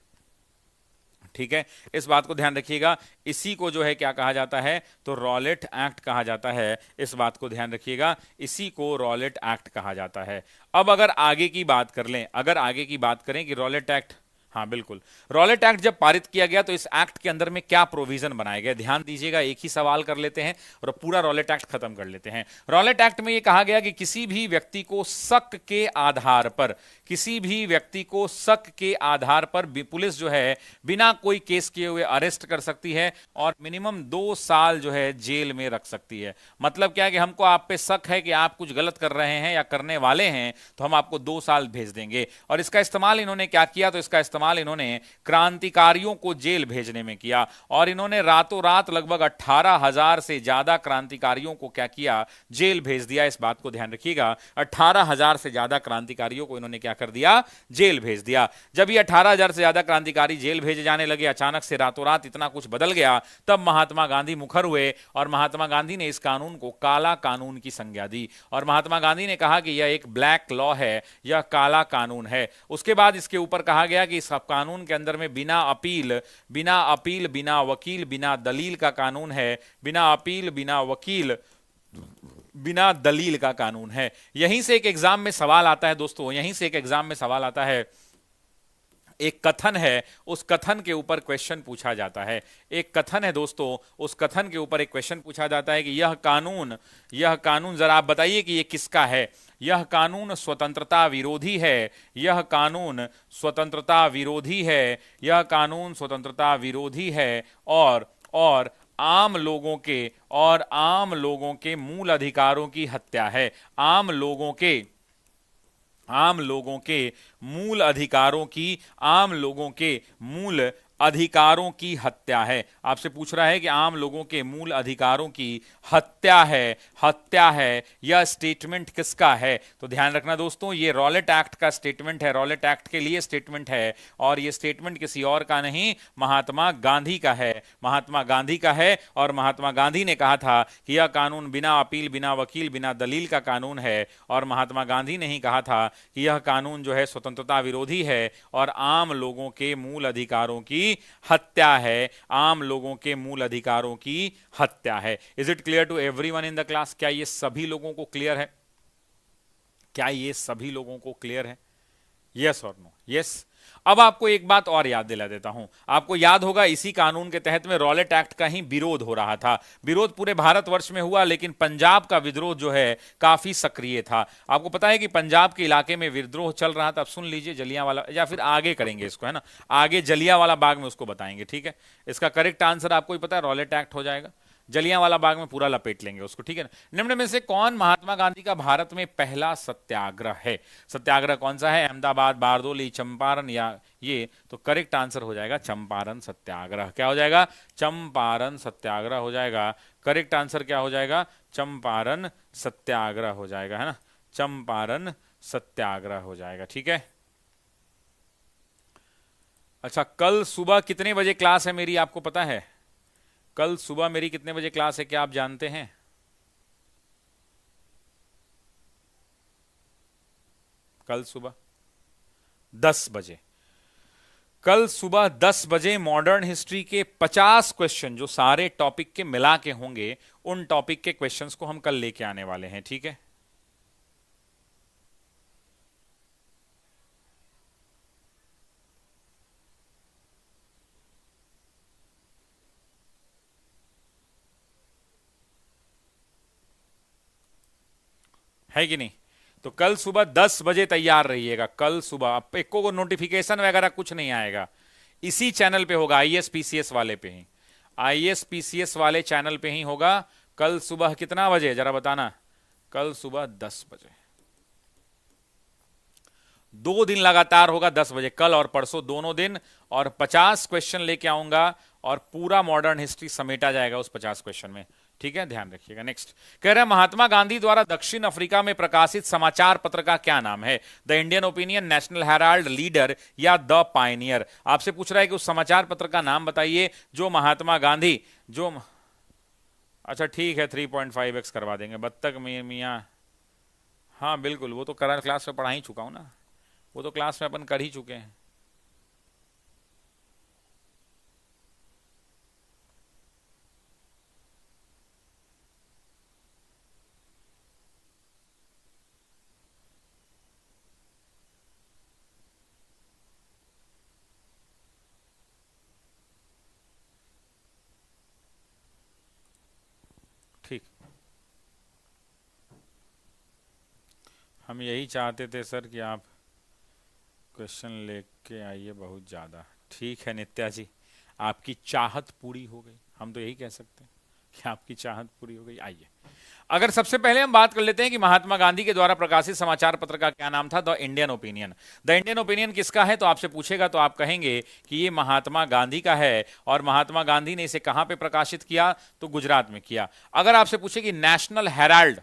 ठीक है, इस बात को ध्यान रखिएगा। इसी को जो है क्या कहा जाता है? तो रॉलेट एक्ट कहा जाता है। इस बात को ध्यान रखिएगा, इसी को रॉलेट एक्ट कहा जाता है। अब अगर आगे की बात कर लें, कि रॉलेट एक्ट, हाँ बिल्कुल, रॉलेट एक्ट जब पारित किया गया तो इस एक्ट के अंदर में क्या प्रोविजन बनाए गए? ध्यान दीजिएगा, एक ही सवाल कर लेते हैं और पूरा रॉलेट एक्ट खत्म कर लेते हैं। रॉलेट एक्ट में यह कहा गया कि किसी भी व्यक्ति को शक के आधार पर पुलिस जो है बिना कोई केस किए हुए अरेस्ट कर सकती है, और मिनिमम 2 साल जो है जेल में रख सकती है। मतलब क्या है कि हमको आप पे शक है कि आप कुछ गलत कर रहे हैं या करने वाले हैं, तो हम आपको 2 साल भेज देंगे। और इसका इस्तेमाल इन्होंने क्या किया? तो इसका इस्तेमाल इन्होंने क्रांतिकारियों को जेल भेजने में किया, और इन्होंने रातों रात लगभग 18,000 से ज्यादा क्रांतिकारियों को क्या किया? जेल भेज दिया। इस बात को ध्यान रखिएगा, 18,000 से ज्यादा क्रांतिकारियों को इन्होंने क्या कर दिया? जेल भेज दिया। जब ये 18,000 से ज्यादा क्रांतिकारी जेल भेजे जाने लगे, अचानक से रातों रात इतना कुछ बदल गया, तब महात्मा गांधी मुखर हुए, और महात्मा गांधी ने इस कानून को काला कानून की संज्ञा दी, और महात्मा गांधी ने कहा कि यह एक ब्लैक लॉ है, यह काला कानून है। उसके बाद इसके ऊपर कहा गया कि इस कानून के अंदर में बिना अपील, बिना वकील, बिना दलील का कानून है, बिना अपील, बिना वकील, बिना दलील का कानून है। यहीं से एक एग्जाम में सवाल आता है दोस्तों, एक कथन है, उस कथन के ऊपर क्वेश्चन पूछा जाता है। एक कथन है दोस्तों, उस कथन के ऊपर एक क्वेश्चन पूछा जाता है कि यह कानून जरा आप बताइए कि यह किसका है? यह कानून स्वतंत्रता विरोधी है, यह कानून स्वतंत्रता विरोधी है, यह कानून स्वतंत्रता विरोधी है, और आम लोगों के मूल अधिकारों की हत्या है। आम लोगों के मूल अधिकारों की, अधिकारों की हत्या है। आपसे पूछ रहा है कि आम लोगों के मूल अधिकारों की हत्या है, यह स्टेटमेंट किसका है? तो ध्यान रखना दोस्तों, ये रॉलेट एक्ट का स्टेटमेंट है, रॉलेट एक्ट के लिए स्टेटमेंट है, और ये स्टेटमेंट किसी और का नहीं, महात्मा गांधी का है। महात्मा गांधी का है, और महात्मा गांधी ने कहा था कि यह कानून बिना अपील, बिना वकील, बिना दलील का कानून है, और महात्मा गांधी ने ही कहा था कि यह कानून जो है स्वतंत्रता विरोधी है और आम लोगों के मूल अधिकारों की हत्या है, आम लोगों के मूल अधिकारों की हत्या है। Is it clear to everyone in the class? क्या ये सभी लोगों को क्लियर है? क्या ये सभी लोगों को क्लियर है? यस और नो? यस। अब आपको एक बात और याद दिला देता हूं। आपको याद होगा इसी कानून के तहत में रॉलेट एक्ट का ही विरोध हो रहा था। विरोध पूरे भारतवर्ष में हुआ, लेकिन पंजाब का विद्रोह जो है काफी सक्रिय था। आपको पता है कि पंजाब के इलाके में विद्रोह चल रहा था। अब सुन लीजिए, जलियांवाला, या फिर आगे करेंगे इसको, है ना, आगे जलियांवाला बाग में उसको बताएंगे, ठीक है। इसका करेक्ट आंसर आपको ही पता है, रॉलेट एक्ट हो जाएगा। जलियांवाला बाग में पूरा लपेट लेंगे उसको, ठीक है ना। निम्न में से कौन महात्मा गांधी का भारत में पहला सत्याग्रह है? सत्याग्रह कौन सा है? अहमदाबाद, बारदोली, चंपारण, या ये? तो करेक्ट आंसर हो जाएगा चंपारण सत्याग्रह। क्या हो जाएगा? चंपारण सत्याग्रह हो जाएगा। करेक्ट आंसर क्या हो जाएगा? चंपारण सत्याग्रह हो जाएगा, है ना, चंपारण सत्याग्रह हो जाएगा, ठीक है। अच्छा, कल सुबह कितने बजे क्लास है मेरी, आपको पता है? कल सुबह मेरी कितने बजे क्लास है, क्या आप जानते हैं? कल सुबह 10 बजे। कल सुबह 10 बजे मॉडर्न हिस्ट्री के 50 क्वेश्चन, जो सारे टॉपिक के मिला के होंगे, उन टॉपिक के क्वेश्चंस को हम कल लेके आने वाले हैं, ठीक है। है कि नहीं? तो कल सुबह 10 बजे तैयार रहिएगा। कल सुबह अब एक को नोटिफिकेशन वगैरह कुछ नहीं आएगा, इसी चैनल पे होगा, आईएएस पीसीएस वाले पे ही, आईएएस पीसीएस वाले चैनल पे ही होगा। कल सुबह कितना बजे जरा बताना? कल सुबह 10 बजे। 2 दिन लगातार होगा 10 बजे, कल और परसों दोनों दिन, और 50 क्वेश्चन लेके आऊंगा, और पूरा मॉडर्न हिस्ट्री समेटा जाएगा उस 50 क्वेश्चन में, ठीक है। ध्यान रखिएगा। नेक्स्ट कह रहे हैं, महात्मा गांधी द्वारा दक्षिण अफ्रीका में प्रकाशित समाचार पत्र का क्या नाम है? The Indian opinion, national Herald, leader, या द पायनियर? आपसे पूछ रहा है कि उस समाचार पत्र का नाम बताइए जो महात्मा गांधी, जो, अच्छा ठीक है, 3.5x करवा देंगे, बत्तख मियाँ। हाँ बिल्कुल, वो तो करा क्लास में पढ़ा ही चुका हूं ना, वो तो क्लास में अपन कर ही चुके हैं। ठीक, हम यही चाहते थे सर कि आप क्वेश्चन लेके आइए बहुत ज़्यादा। ठीक है नित्या जी, आपकी चाहत पूरी हो गई, हम तो यही कह सकते हैं कि आपकी चाहत पूरी हो गई। आइए, अगर सबसे पहले हम बात कर लेते हैं कि महात्मा गांधी के द्वारा प्रकाशित समाचार पत्र का क्या नाम था? The Indian opinion. The Indian opinion किसका है? तो आपसे पूछेगा तो आप कहेंगे कि ये महात्मा गांधी का है, और महात्मा गांधी ने इसे कहां पे प्रकाशित किया? तो गुजरात में किया। अगर आपसे पूछे कि नेशनल हेराल्ड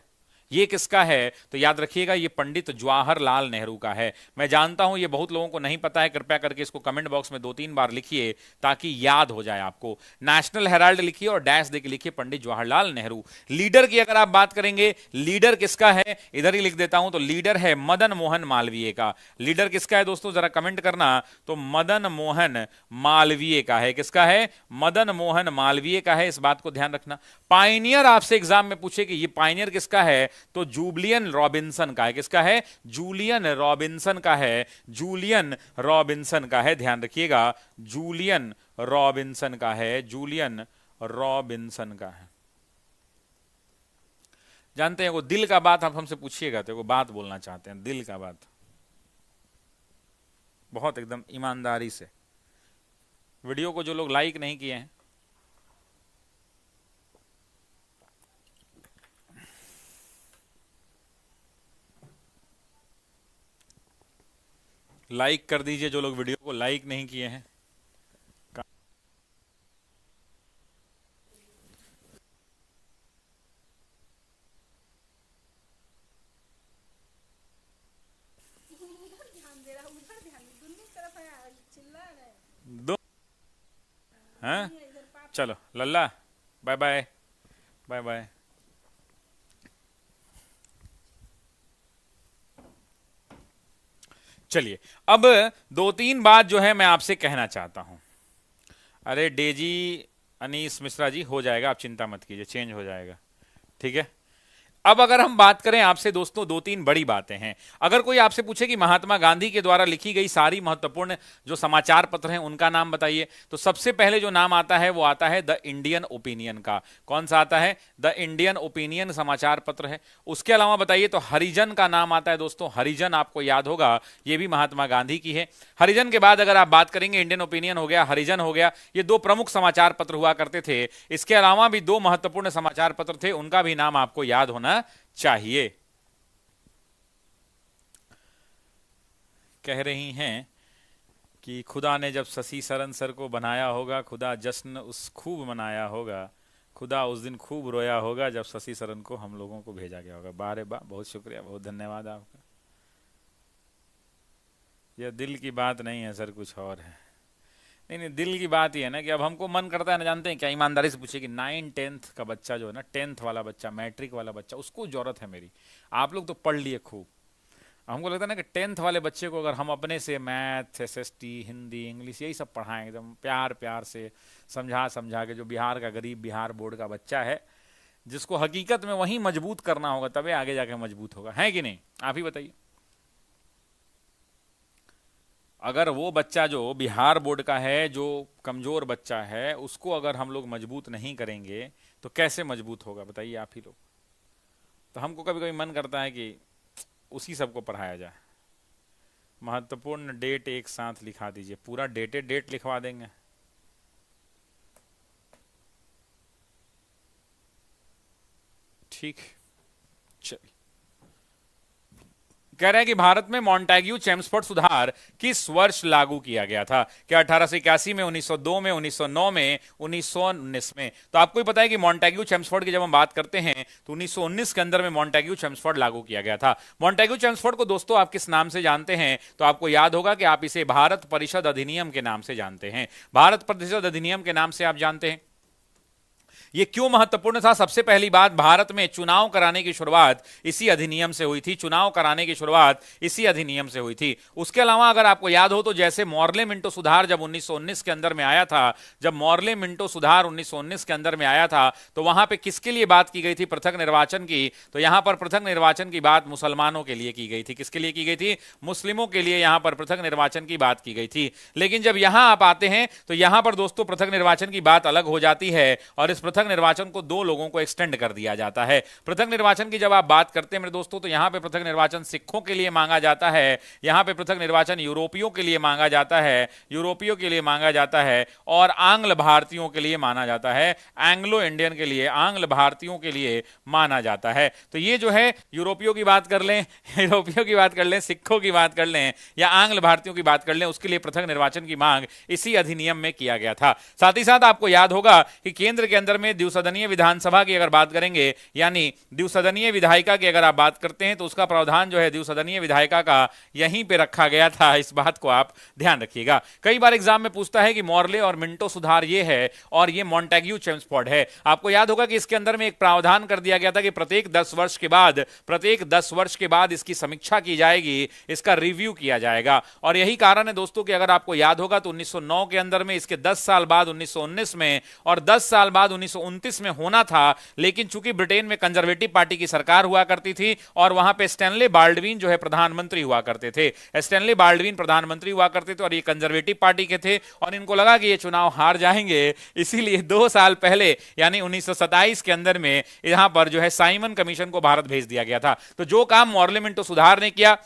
ये किसका है, तो याद रखिएगा ये पंडित जवाहरलाल नेहरू का है। मैं जानता हूं ये बहुत लोगों को नहीं पता है, कृपया करके इसको कमेंट बॉक्स में 2-3 बार लिखिए ताकि याद हो जाए आपको। नेशनल हेराल्ड लिखिए और डैश देके लिखिए पंडित जवाहरलाल नेहरू। लीडर की अगर आप बात करेंगे, लीडर किसका है, इधर ही लिख देता हूं, तो लीडर है मदन मोहन मालवीय का। लीडर किसका है दोस्तों, जरा कमेंट करना। तो मदन मोहन मालवीय का है। किसका है? मदन मोहन मालवीय का है, इस बात को ध्यान रखना। पायनियर आपसे एग्जाम में पूछे कि ये पायनियर किसका है, तो जूलियन रॉबिन्सन का है। किसका है? जूलियन रॉबिन्सन का है। जूलियन रॉबिन्सन का है, ध्यान रखिएगा, जूलियन रॉबिन्सन का है, जूलियन रॉबिन्सन का है। जानते हैं वो दिल का बात आप हमसे पूछिएगा तो वो बात बोलना चाहते हैं, दिल का बात, बहुत एकदम ईमानदारी से। वीडियो को जो लोग लाइक नहीं किए हैं, लाइक कर दीजिए। जो लोग वीडियो को लाइक नहीं किए हैं, दो। हाँ चलो लल्ला, बाय बाय, बाय बाय। चलिए अब दो तीन बात जो है मैं आपसे कहना चाहता हूं। अरे डेजी अनीस मिश्रा जी, हो जाएगा, आप चिंता मत कीजिए, चेंज हो जाएगा, ठीक है। अब अगर हम बात करें आपसे दोस्तों, दो तीन बड़ी बातें हैं। अगर कोई आपसे पूछे कि महात्मा गांधी के द्वारा लिखी गई सारी महत्वपूर्ण जो समाचार पत्र हैं उनका नाम बताइए, तो सबसे पहले जो नाम आता है वो आता है द इंडियन ओपिनियन का। कौन सा आता है? द इंडियन ओपिनियन समाचार पत्र है। उसके अलावा बताइए तो हरिजन का नाम आता है दोस्तों। हरिजन आपको याद होगा, ये भी महात्मा गांधी की है। हरिजन के बाद अगर आप बात करेंगे, इंडियन ओपिनियन हो गया, हरिजन हो गया, ये दो प्रमुख समाचार पत्र हुआ करते थे। इसके अलावा भी दो महत्वपूर्ण समाचार पत्र थे, उनका भी नाम आपको याद होना चाहिए। कह रही हैं कि खुदा ने जब शशि शरण सर को बनाया होगा, खुदा जश्न उस खूब मनाया होगा, खुदा उस दिन खूब रोया होगा जब शशि शरण को हम लोगों को भेजा गया होगा। बारे बा, बहुत शुक्रिया, बहुत धन्यवाद आपका। यह दिल की बात नहीं है सर, कुछ और है। नहीं नहीं, दिल की बात ही है ना कि अब हमको मन करता है ना, जानते हैं क्या, ईमानदारी से पूछिए कि 9-10th का बच्चा जो है ना, 10th वाला बच्चा, मैट्रिक वाला बच्चा, उसको जरूरत है मेरी। आप लोग तो पढ़ लिए खूब, हमको लगता है ना कि 10th वाले बच्चे को अगर हम अपने से मैथ, SST, हिंदी, इंग्लिश यही सब पढ़ाएं एकदम प्यार प्यार से, समझा समझा के, जो बिहार का गरीब बिहार बोर्ड का बच्चा है, जिसको हकीकत में वही मजबूत करना होगा, तभी आगे जाके मजबूत होगा, है कि नहीं? आप ही बताइए। अगर वो बच्चा जो बिहार बोर्ड का है, जो कमजोर बच्चा है, उसको अगर हम लोग मजबूत नहीं करेंगे तो कैसे मजबूत होगा बताइए आप ही लोग। तो हमको कभी कभी मन करता है कि उसी सबको पढ़ाया जाए। महत्वपूर्ण डेट एक साथ लिखा दीजिए, पूरा डेटेड डेट लिखवा देंगे। ठीक, चलिए। कह रहे हैं कि भारत में मॉन्टेग्यू चेम्सफोर्ड सुधार किस वर्ष लागू किया गया था? क्या 1881 में, 1902 में, 1909 में, 1919 में? तो आपको ही पता है कि मॉन्टेग्यू चेम्सफोर्ड की जब हम बात करते हैं तो 1919 के अंदर में मॉन्टेग्यू चेम्सफोर्ड लागू किया गया था। मॉन्टेग्यू चेम्सफोर्ड को दोस्तों आप किस नाम से जानते हैं? तो आपको याद होगा कि आप इसे भारत परिषद अधिनियम के नाम से जानते हैं। भारत परिषद अधिनियम के नाम से आप जानते हैं। ये क्यों महत्वपूर्ण था? सबसे पहली बात, भारत में चुनाव कराने की शुरुआत इसी अधिनियम से हुई थी। चुनाव कराने की शुरुआत इसी अधिनियम से हुई थी। उसके अलावा अगर आपको याद हो तो जैसे मॉर्ले मिंटो सुधार जब 1919 के अंदर में आया था, जब मॉर्ले मिंटो सुधार 1919 के अंदर में आया था, तो वहां पे किसके लिए बात की गई थी? पृथक निर्वाचन की। तो यहां पर पृथक निर्वाचन की बात मुसलमानों के लिए की गई थी। किसके लिए की गई थी? मुस्लिमों के लिए यहां पर पृथक निर्वाचन की बात की गई थी। लेकिन जब यहां आप आते हैं तो यहां पर दोस्तों पृथक निर्वाचन की बात अलग हो जाती है और इस पृथक निर्वाचन को दो लोगों को एक्सटेंड कर दिया जाता है। पृथक निर्वाचन की जब आप बात करते हैं मेरे दोस्तों, तो यहां पे पृथक निर्वाचन सिखों के लिए मांगा जाता है, यहां पे पृथक निर्वाचन यूरोपियों के लिए मांगा जाता है, यूरोपियों के लिए मांगा जाता है, और आंग्ल भारतीयों के लिए माना जाता है, एंग्लो इंडियन के लिए, आंग्ल भारतीयों के लिए माना जाता है। तो ये जो है यूरोपियों की बात कर लें, यूरोपियों की बात कर लें, सिखों की बात कर लें या आंग्ल भारतीयों की बात कर लें, उसके लिए पृथक निर्वाचन की मांग इसी अधिनियम में किया गया था। साथ ही साथ आपको याद होगा कि केंद्र के अंदर में द्विसदनीय विधानसभा की अगर बात करेंगे, यानी द्विसदनीय विधायिका की अगर आप बात करते हैं, तो उसका प्रावधान जो है द्विसदनीय विधायिका का यहीं पे रखा गया था। इस बात को आप ध्यान रखिएगा। कई बार एग्जाम में पूछता है कि मॉर्ले और मिंटो सुधार ये है और ये मॉन्टेग्यू चेम्सफोर्ड है। आपको याद होगा कि इसके अंदर में एक प्रावधान कर दिया गया था कि प्रत्येक 10 वर्ष के बाद इसकी समीक्षा की जाएगी, इसका रिव्यू किया जाएगा। और यही कारण है दोस्तों कि अगर आपको याद होगा तो 1909 के अंदर में, इसके 10 साल बाद 1919 में और 10 साल बाद 1929 में होना था, लेकिन चूंकि ब्रिटेन में कंजर्वेटिव पार्टी की सरकार हुआ करती थी और वहां पे स्टैनले बाल्डविन जो है प्रधानमंत्री हुआ करते थे, स्टैनले बाल्डविन प्रधानमंत्री हुआ करते थे और ये कंजर्वेटिव पार्टी के थे और इनको लगा कि ये चुनाव हार जाएंगे, इसीलिए 2 साल पहले यानी 1927 के अंदर में यहां पर जो है साइमन कमीशन को भारत भेज दिया गया था। तो जो काम मॉर्ले मिंटो सुधार ने किया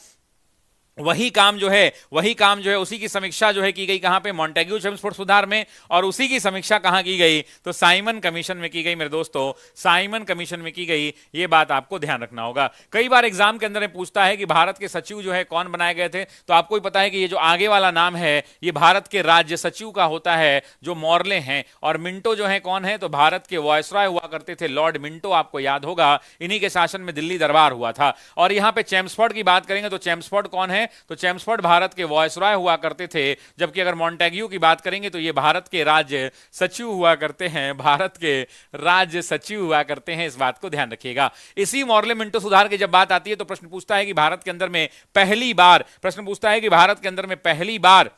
वही काम जो है उसी की समीक्षा जो है की गई कहां पे? मॉन्टेग्यू चेम्सफोर्ड सुधार में। और उसी की समीक्षा कहां की गई? तो साइमन कमीशन में की गई मेरे दोस्तों, साइमन कमीशन में की गई। ये बात आपको ध्यान रखना होगा। कई बार एग्जाम के अंदर पूछता है कि भारत के सचिव जो है कौन बनाए गए थे, तो आपको ही पता है कि ये जो आगे वाला नाम है ये भारत के राज्य सचिव का होता है, जो मॉर्ले हैं। और मिंटो जो है कौन है? तो भारत के वायसराय हुआ करते थे, लॉर्ड मिंटो, आपको याद होगा। इन्हीं के शासन में दिल्ली दरबार हुआ था। और यहां पे चेम्सफोर्ड की बात करेंगे तो चेम्सफोर्ड कौन है? तो चेम्सफोर्ड भारत के वॉयसरॉय हुआ करते थे, जबकि अगर मॉन्टेग्यू की बात करेंगे तो ये भारत के राज्य सचिव हुआ करते हैं, भारत के राज्य सचिव हुआ करते हैं। इस बात को ध्यान रखिएगा। इसी मॉर्ले मिंटो सुधार की जब बात आती है तो प्रश्न पूछता है कि भारत के अंदर में पहली बार, प्रश्न पूछता है कि भारत के अंदर में पहली बार,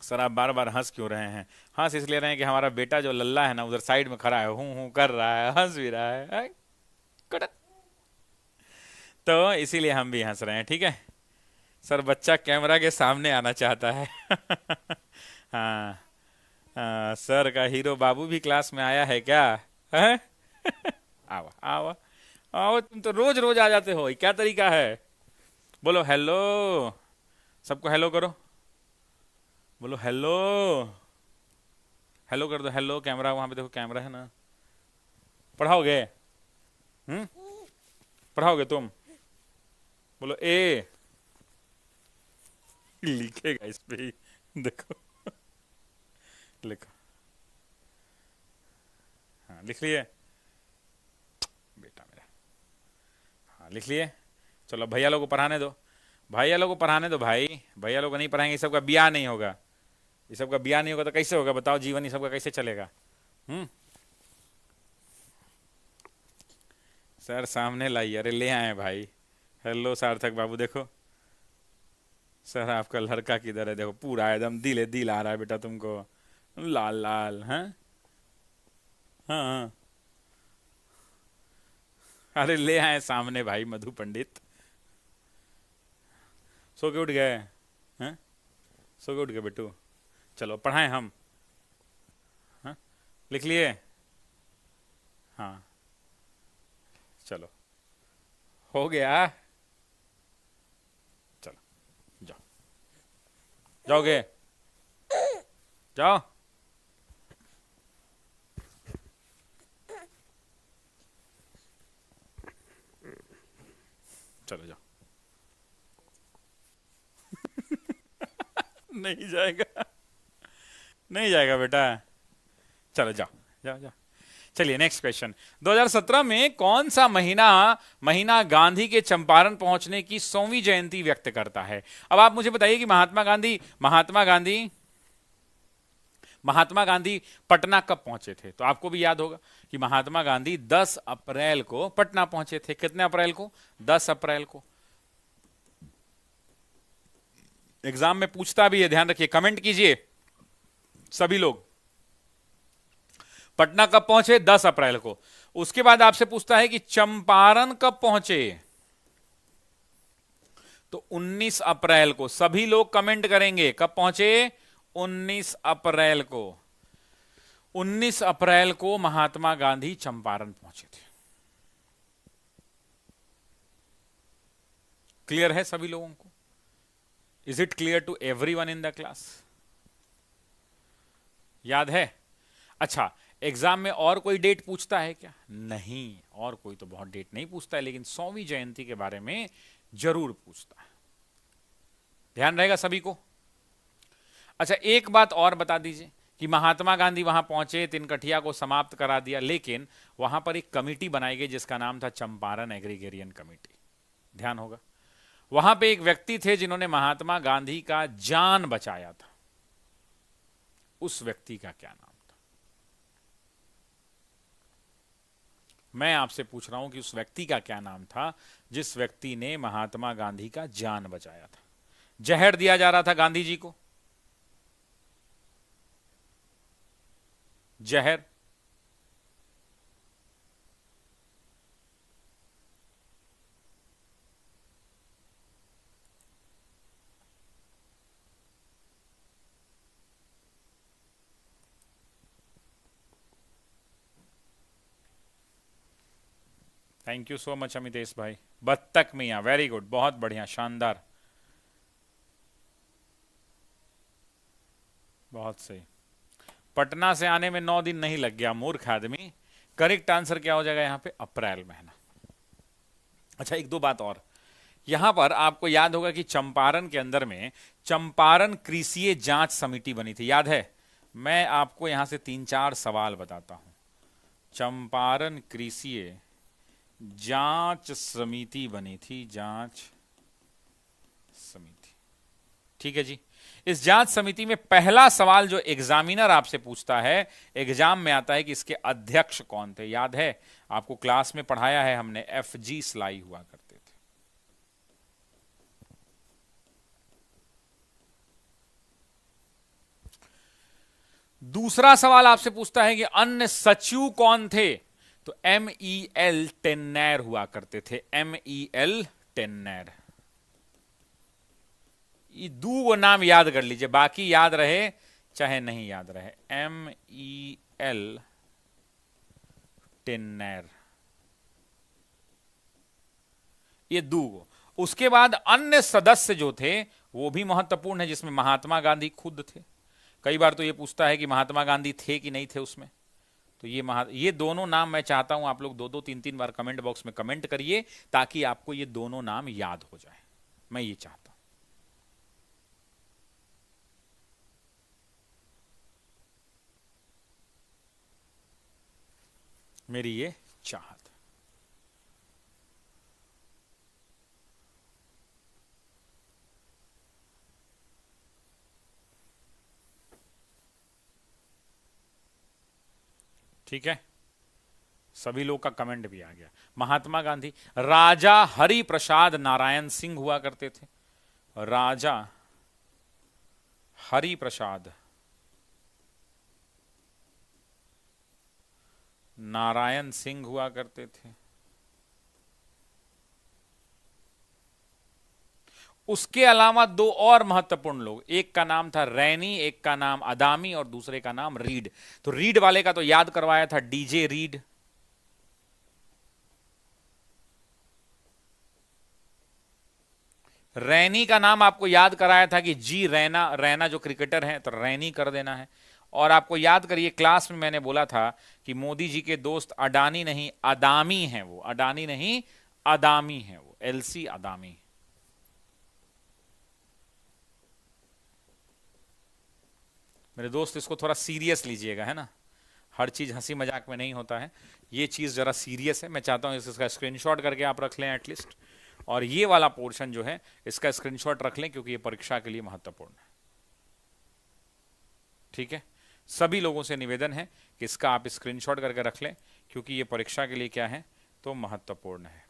सर आप बार बार हंस क्यों रहे हैं? हंस इसलिए रहे हैं कि हमारा बेटा जो लल्ला है ना उधर साइड में खड़ा है, हूं कर रहा है, हंस भी रहा है, कटक। तो इसीलिए हम भी हंस रहे हैं, ठीक है सर। बच्चा कैमरा के सामने आना चाहता है। हाँ सर का हीरो बाबू भी क्लास में आया है क्या? है? आओ आओ आओ, तुम तो रोज रोज आ जाते हो, क्या तरीका है? बोलो हेलो, सबको हेलो करो, बोलो हेलो, हेलो कर दो, हेलो। कैमरा वहां पे देखो, कैमरा है ना। पढ़ाओगे? पढ़ाओगे तुम? बोलो ए, लिखेगा इस पे ही, देखो लिखो। हाँ लिख लिए बेटा मेरा, हाँ लिख लिए। चलो भैया लोग को पढ़ाने दो, भैया लोग को पढ़ाने दो भाई। भैया लोग को नहीं पढ़ाएंगे, सबका ब्याह नहीं होगा, ये सबका ब्याह नहीं होगा तो कैसे होगा बताओ? जीवन ही सबका कैसे चलेगा? सर सामने लाइए, अरे ले आए भाई। हेलो सार्थक बाबू, देखो सर आपका लड़का किधर है? देखो पूरा एकदम दिल दिल आ रहा है बेटा तुमको, लाल लाल। हैं? हाँ हाँ, अरे ले आए सामने भाई मधु पंडित। सो के उठ गए हैं? सो के उठ गए बेटू? चलो पढ़ाएं हम। हाँ लिख लिए? हाँ चलो हो गया। चलो जाओ, जाओगे? जाओ। चलो जाओ। नहीं जाएगा, नहीं जाएगा बेटा। चलो जाओ जाओ जाओ। चलिए नेक्स्ट क्वेश्चन। 2017 में कौन सा महीना गांधी के चंपारण पहुंचने की 100वीं जयंती व्यक्त करता है? अब आप मुझे बताइए कि महात्मा गांधी पटना कब पहुंचे थे? तो आपको भी याद होगा कि महात्मा गांधी 10 अप्रैल को पटना पहुंचे थे। कितने अप्रैल को? 10 अप्रैल को। एग्जाम में पूछता भी है, ध्यान रखिए, कमेंट कीजिए सभी लोग। पटना कब पहुंचे? 10 अप्रैल को। उसके बाद आपसे पूछता है कि चंपारण कब पहुंचे? तो 19 अप्रैल को। सभी लोग कमेंट करेंगे कब पहुंचे? 19 अप्रैल को। 19 अप्रैल को महात्मा गांधी चंपारण पहुंचे थे। क्लियर है सभी लोगों को? Is it clear to everyone in the class? याद है? अच्छा, एग्जाम में और कोई डेट पूछता है क्या? नहीं, और कोई तो बहुत डेट नहीं पूछता है, लेकिन 100वीं जयंती के बारे में जरूर पूछता है। ध्यान रहेगा सभी को? अच्छा, एक बात और बता दीजिए कि महात्मा गांधी वहां पहुंचे, तिनकठिया को समाप्त करा दिया, लेकिन वहां पर एक कमिटी बनाई गई जिसका नाम था चंपारण एग्रीगेरियन कमिटी। ध्यान होगा, वहां पे एक व्यक्ति थे जिन्होंने महात्मा गांधी का जान बचाया था। उस व्यक्ति का क्या नाम था? मैं आपसे पूछ रहा हूं कि उस व्यक्ति का क्या नाम था जिस व्यक्ति ने महात्मा गांधी का जान बचाया था। जहर दिया जा रहा था गांधी जी को, जहर। Thank you so much Amitesh भाई। बत्तख मियां, वेरी गुड, बहुत बढ़िया, शानदार, बहुत सही। पटना से आने में 9 दिन नहीं लग गया, मूर्ख आदमी। करेक्ट आंसर क्या हो जाएगा यहां पे? अप्रैल महीना। अच्छा, एक दो बात और। यहां पर आपको याद होगा कि चंपारण के अंदर में चंपारण कृषि जांच समिति बनी थी, याद है? मैं आपको यहां से 3-4 सवाल बताता हूं। चंपारण कृषि जांच समिति बनी थी, जांच समिति। ठीक है जी। इस जांच समिति में पहला सवाल जो एग्जामिनर आपसे पूछता है, एग्जाम में आता है कि इसके अध्यक्ष कौन थे। याद है आपको क्लास में पढ़ाया है हमने, FG स्लाई हुआ करते थे। दूसरा सवाल आपसे पूछता है कि अन्य सचिव कौन थे, तो MEL टेन्नैर हुआ करते थे। MEL टेन्नैर। ये दो नाम याद कर लीजिए, बाकी याद रहे चाहे नहीं याद रहे। MEL टेन्नैर, ये दो। उसके बाद अन्य सदस्य जो थे वो भी महत्वपूर्ण है, जिसमें महात्मा गांधी खुद थे। कई बार तो ये पूछता है कि महात्मा गांधी थे कि नहीं थे उसमें, तो ये दोनों नाम मैं चाहता हूं आप लोग 2-2 3-3 बार कमेंट बॉक्स में कमेंट करिए, ताकि आपको ये दोनों नाम याद हो जाए। मैं ये चाहता हूं। मेरी ये चाहत। ठीक है, सभी लोग का कमेंट भी आ गया। महात्मा गांधी। राजा हरि प्रसाद नारायण सिंह हुआ करते थे। राजा हरि प्रसाद नारायण सिंह हुआ करते थे। उसके अलावा दो और महत्वपूर्ण लोग, एक का नाम था रैनी, एक का नाम अदामी और दूसरे का नाम रीड। तो रीड वाले का तो याद करवाया था, DJ रीड। रैनी का नाम आपको याद कराया था कि जी रैना, रैना जो क्रिकेटर हैं तो रैनी कर देना है। और आपको याद करिए क्लास में मैंने बोला था कि मोदी जी के दोस्त अडानी नहीं अदामी हैं, वो अडानी नहीं अदामी हैं, वो LC अदामी। मेरे दोस्त इसको थोड़ा सीरियस लीजिएगा, है ना, हर चीज हंसी मजाक में नहीं होता है, ये चीज जरा सीरियस है। मैं चाहता हूं इसका स्क्रीनशॉट करके आप रख लें एटलीस्ट, और ये वाला पोर्शन जो है इसका स्क्रीनशॉट रख लें, क्योंकि ये परीक्षा के लिए महत्वपूर्ण है। ठीक है, सभी लोगों से निवेदन है कि इसका आप स्क्रीनशॉट करके रख लें, क्योंकि ये परीक्षा के लिए क्या है तो महत्वपूर्ण है।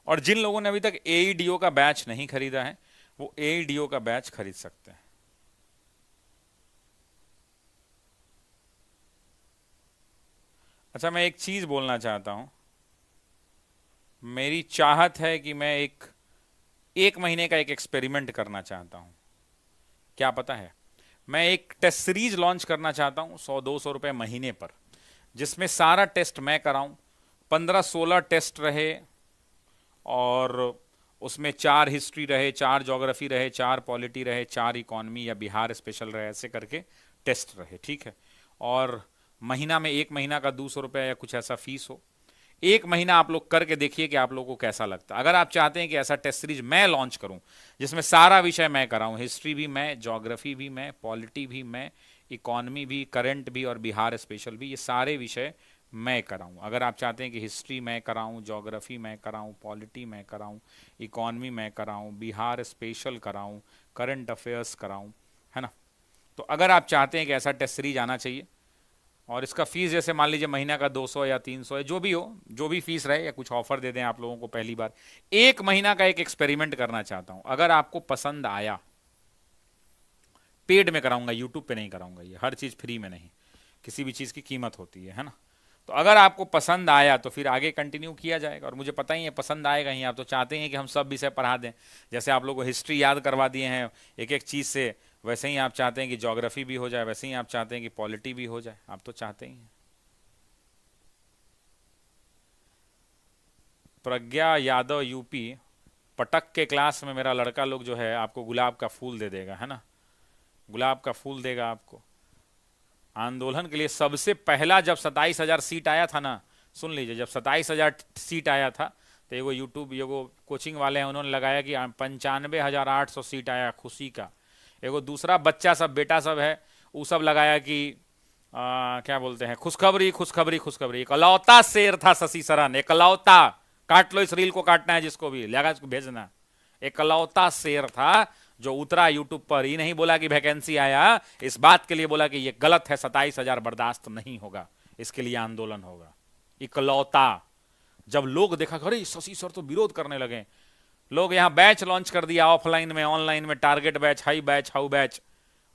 और जिन लोगों ने अभी तक AEDO का बैच नहीं खरीदा है, वो AEDO का बैच खरीद सकते हैं। अच्छा, मैं एक चीज बोलना चाहता हूं। मेरी चाहत है कि मैं एक महीने का एक एक्सपेरिमेंट करना चाहता हूं। क्या पता है, मैं एक टेस्ट सीरीज लॉन्च करना चाहता हूं 100-200 रुपए महीने पर, जिसमें सारा टेस्ट मैं कराऊं। 15-16 टेस्ट रहे, और उसमें 4 हिस्ट्री रहे, 4 ज्योग्राफी रहे, 4 पॉलिटी रहे, 4 इकोनॉमी या बिहार स्पेशल रहे, ऐसे करके टेस्ट रहे। ठीक है, और महीना में 1 महीना का 200 रुपये या कुछ ऐसा फीस हो। 1 महीना आप लोग करके देखिए कि आप लोगों को कैसा लगता है। अगर आप चाहते हैं कि ऐसा टेस्ट सीरीज मैं लॉन्च करूं जिसमें सारा विषय मैं कराऊं, हिस्ट्री भी मैं, ज्योग्राफी भी मैं, पॉलिटी भी मैं, इकोनॉमी भी, करंट भी और बिहार स्पेशल भी, ये सारे विषय मैं कराऊं। अगर आप चाहते हैं कि हिस्ट्री मैं कराऊं, ज्योग्राफी मैं कराऊं, पॉलिटी मैं कराऊं, इकोनॉमी मैं कराऊं, बिहार स्पेशल कराऊं, करंट अफेयर्स कराऊं, है ना, तो अगर आप चाहते हैं कि ऐसा टेस्ट सीरीज आना चाहिए, और इसका फीस जैसे मान लीजिए महीना का 200 या 300 है, जो भी हो, जो भी फीस रहे, या कुछ ऑफर दे दें आप लोगों को पहली बार। 1 महीना का एक एक्सपेरिमेंट करना चाहता हूं। अगर आपको पसंद आया, पेड में कराऊंगा, यूट्यूब पे नहीं कराऊंगा, ये हर चीज फ्री में नहीं, किसी भी चीज की कीमत होती है ना। तो अगर आपको पसंद आया तो फिर आगे कंटिन्यू किया जाएगा, और मुझे पता ही है पसंद आएगा ही। आप तो चाहते हैं कि हम सब विषय पढ़ा दें, जैसे आप लोगों को हिस्ट्री याद करवा दिए हैं एक एक चीज से, वैसे ही आप चाहते हैं कि ज्योग्राफी भी हो जाए, वैसे ही आप चाहते हैं कि पॉलिटी भी हो जाए, आप तो चाहते ही हैं। प्रज्ञा यादव यूपी, पटक के क्लास में मेरा लड़का लोग जो है आपको गुलाब का फूल दे देगा, है ना, गुलाब का फूल देगा आपको। आंदोलन के लिए सबसे पहला जब 27,000 सीट आया था ना, सुन लीजिए, जब 27,000 सीट आया था तो एगो यूट्यूब एगो कोचिंग वाले हैं, उन्होंने लगाया कि 95,800 सीट आया खुशी का। एगो दूसरा बच्चा सब बेटा सब है, वो सब लगाया कि क्या बोलते हैं, खुशखबरी खुशखबरी खुशखबरी। इकलौता शेर था शशि शरण, इकलौता, काट लो इस रील को, काटना है जिसको भी लगा इसको भेजना। इकलौता शेर था जो उतरा यूट्यूब पर, ही नहीं बोला कि वैकेंसी आया, इस बात के लिए बोला कि ये गलत है, 27,000 बर्दाश्त नहीं होगा, इसके लिए आंदोलन होगा। इकलौता। जब लोग देखा अरे शशि सर तो विरोध करने लगे, लोग यहां बैच लॉन्च कर दिया, ऑफलाइन में ऑनलाइन में, target batch, high batch, how batch.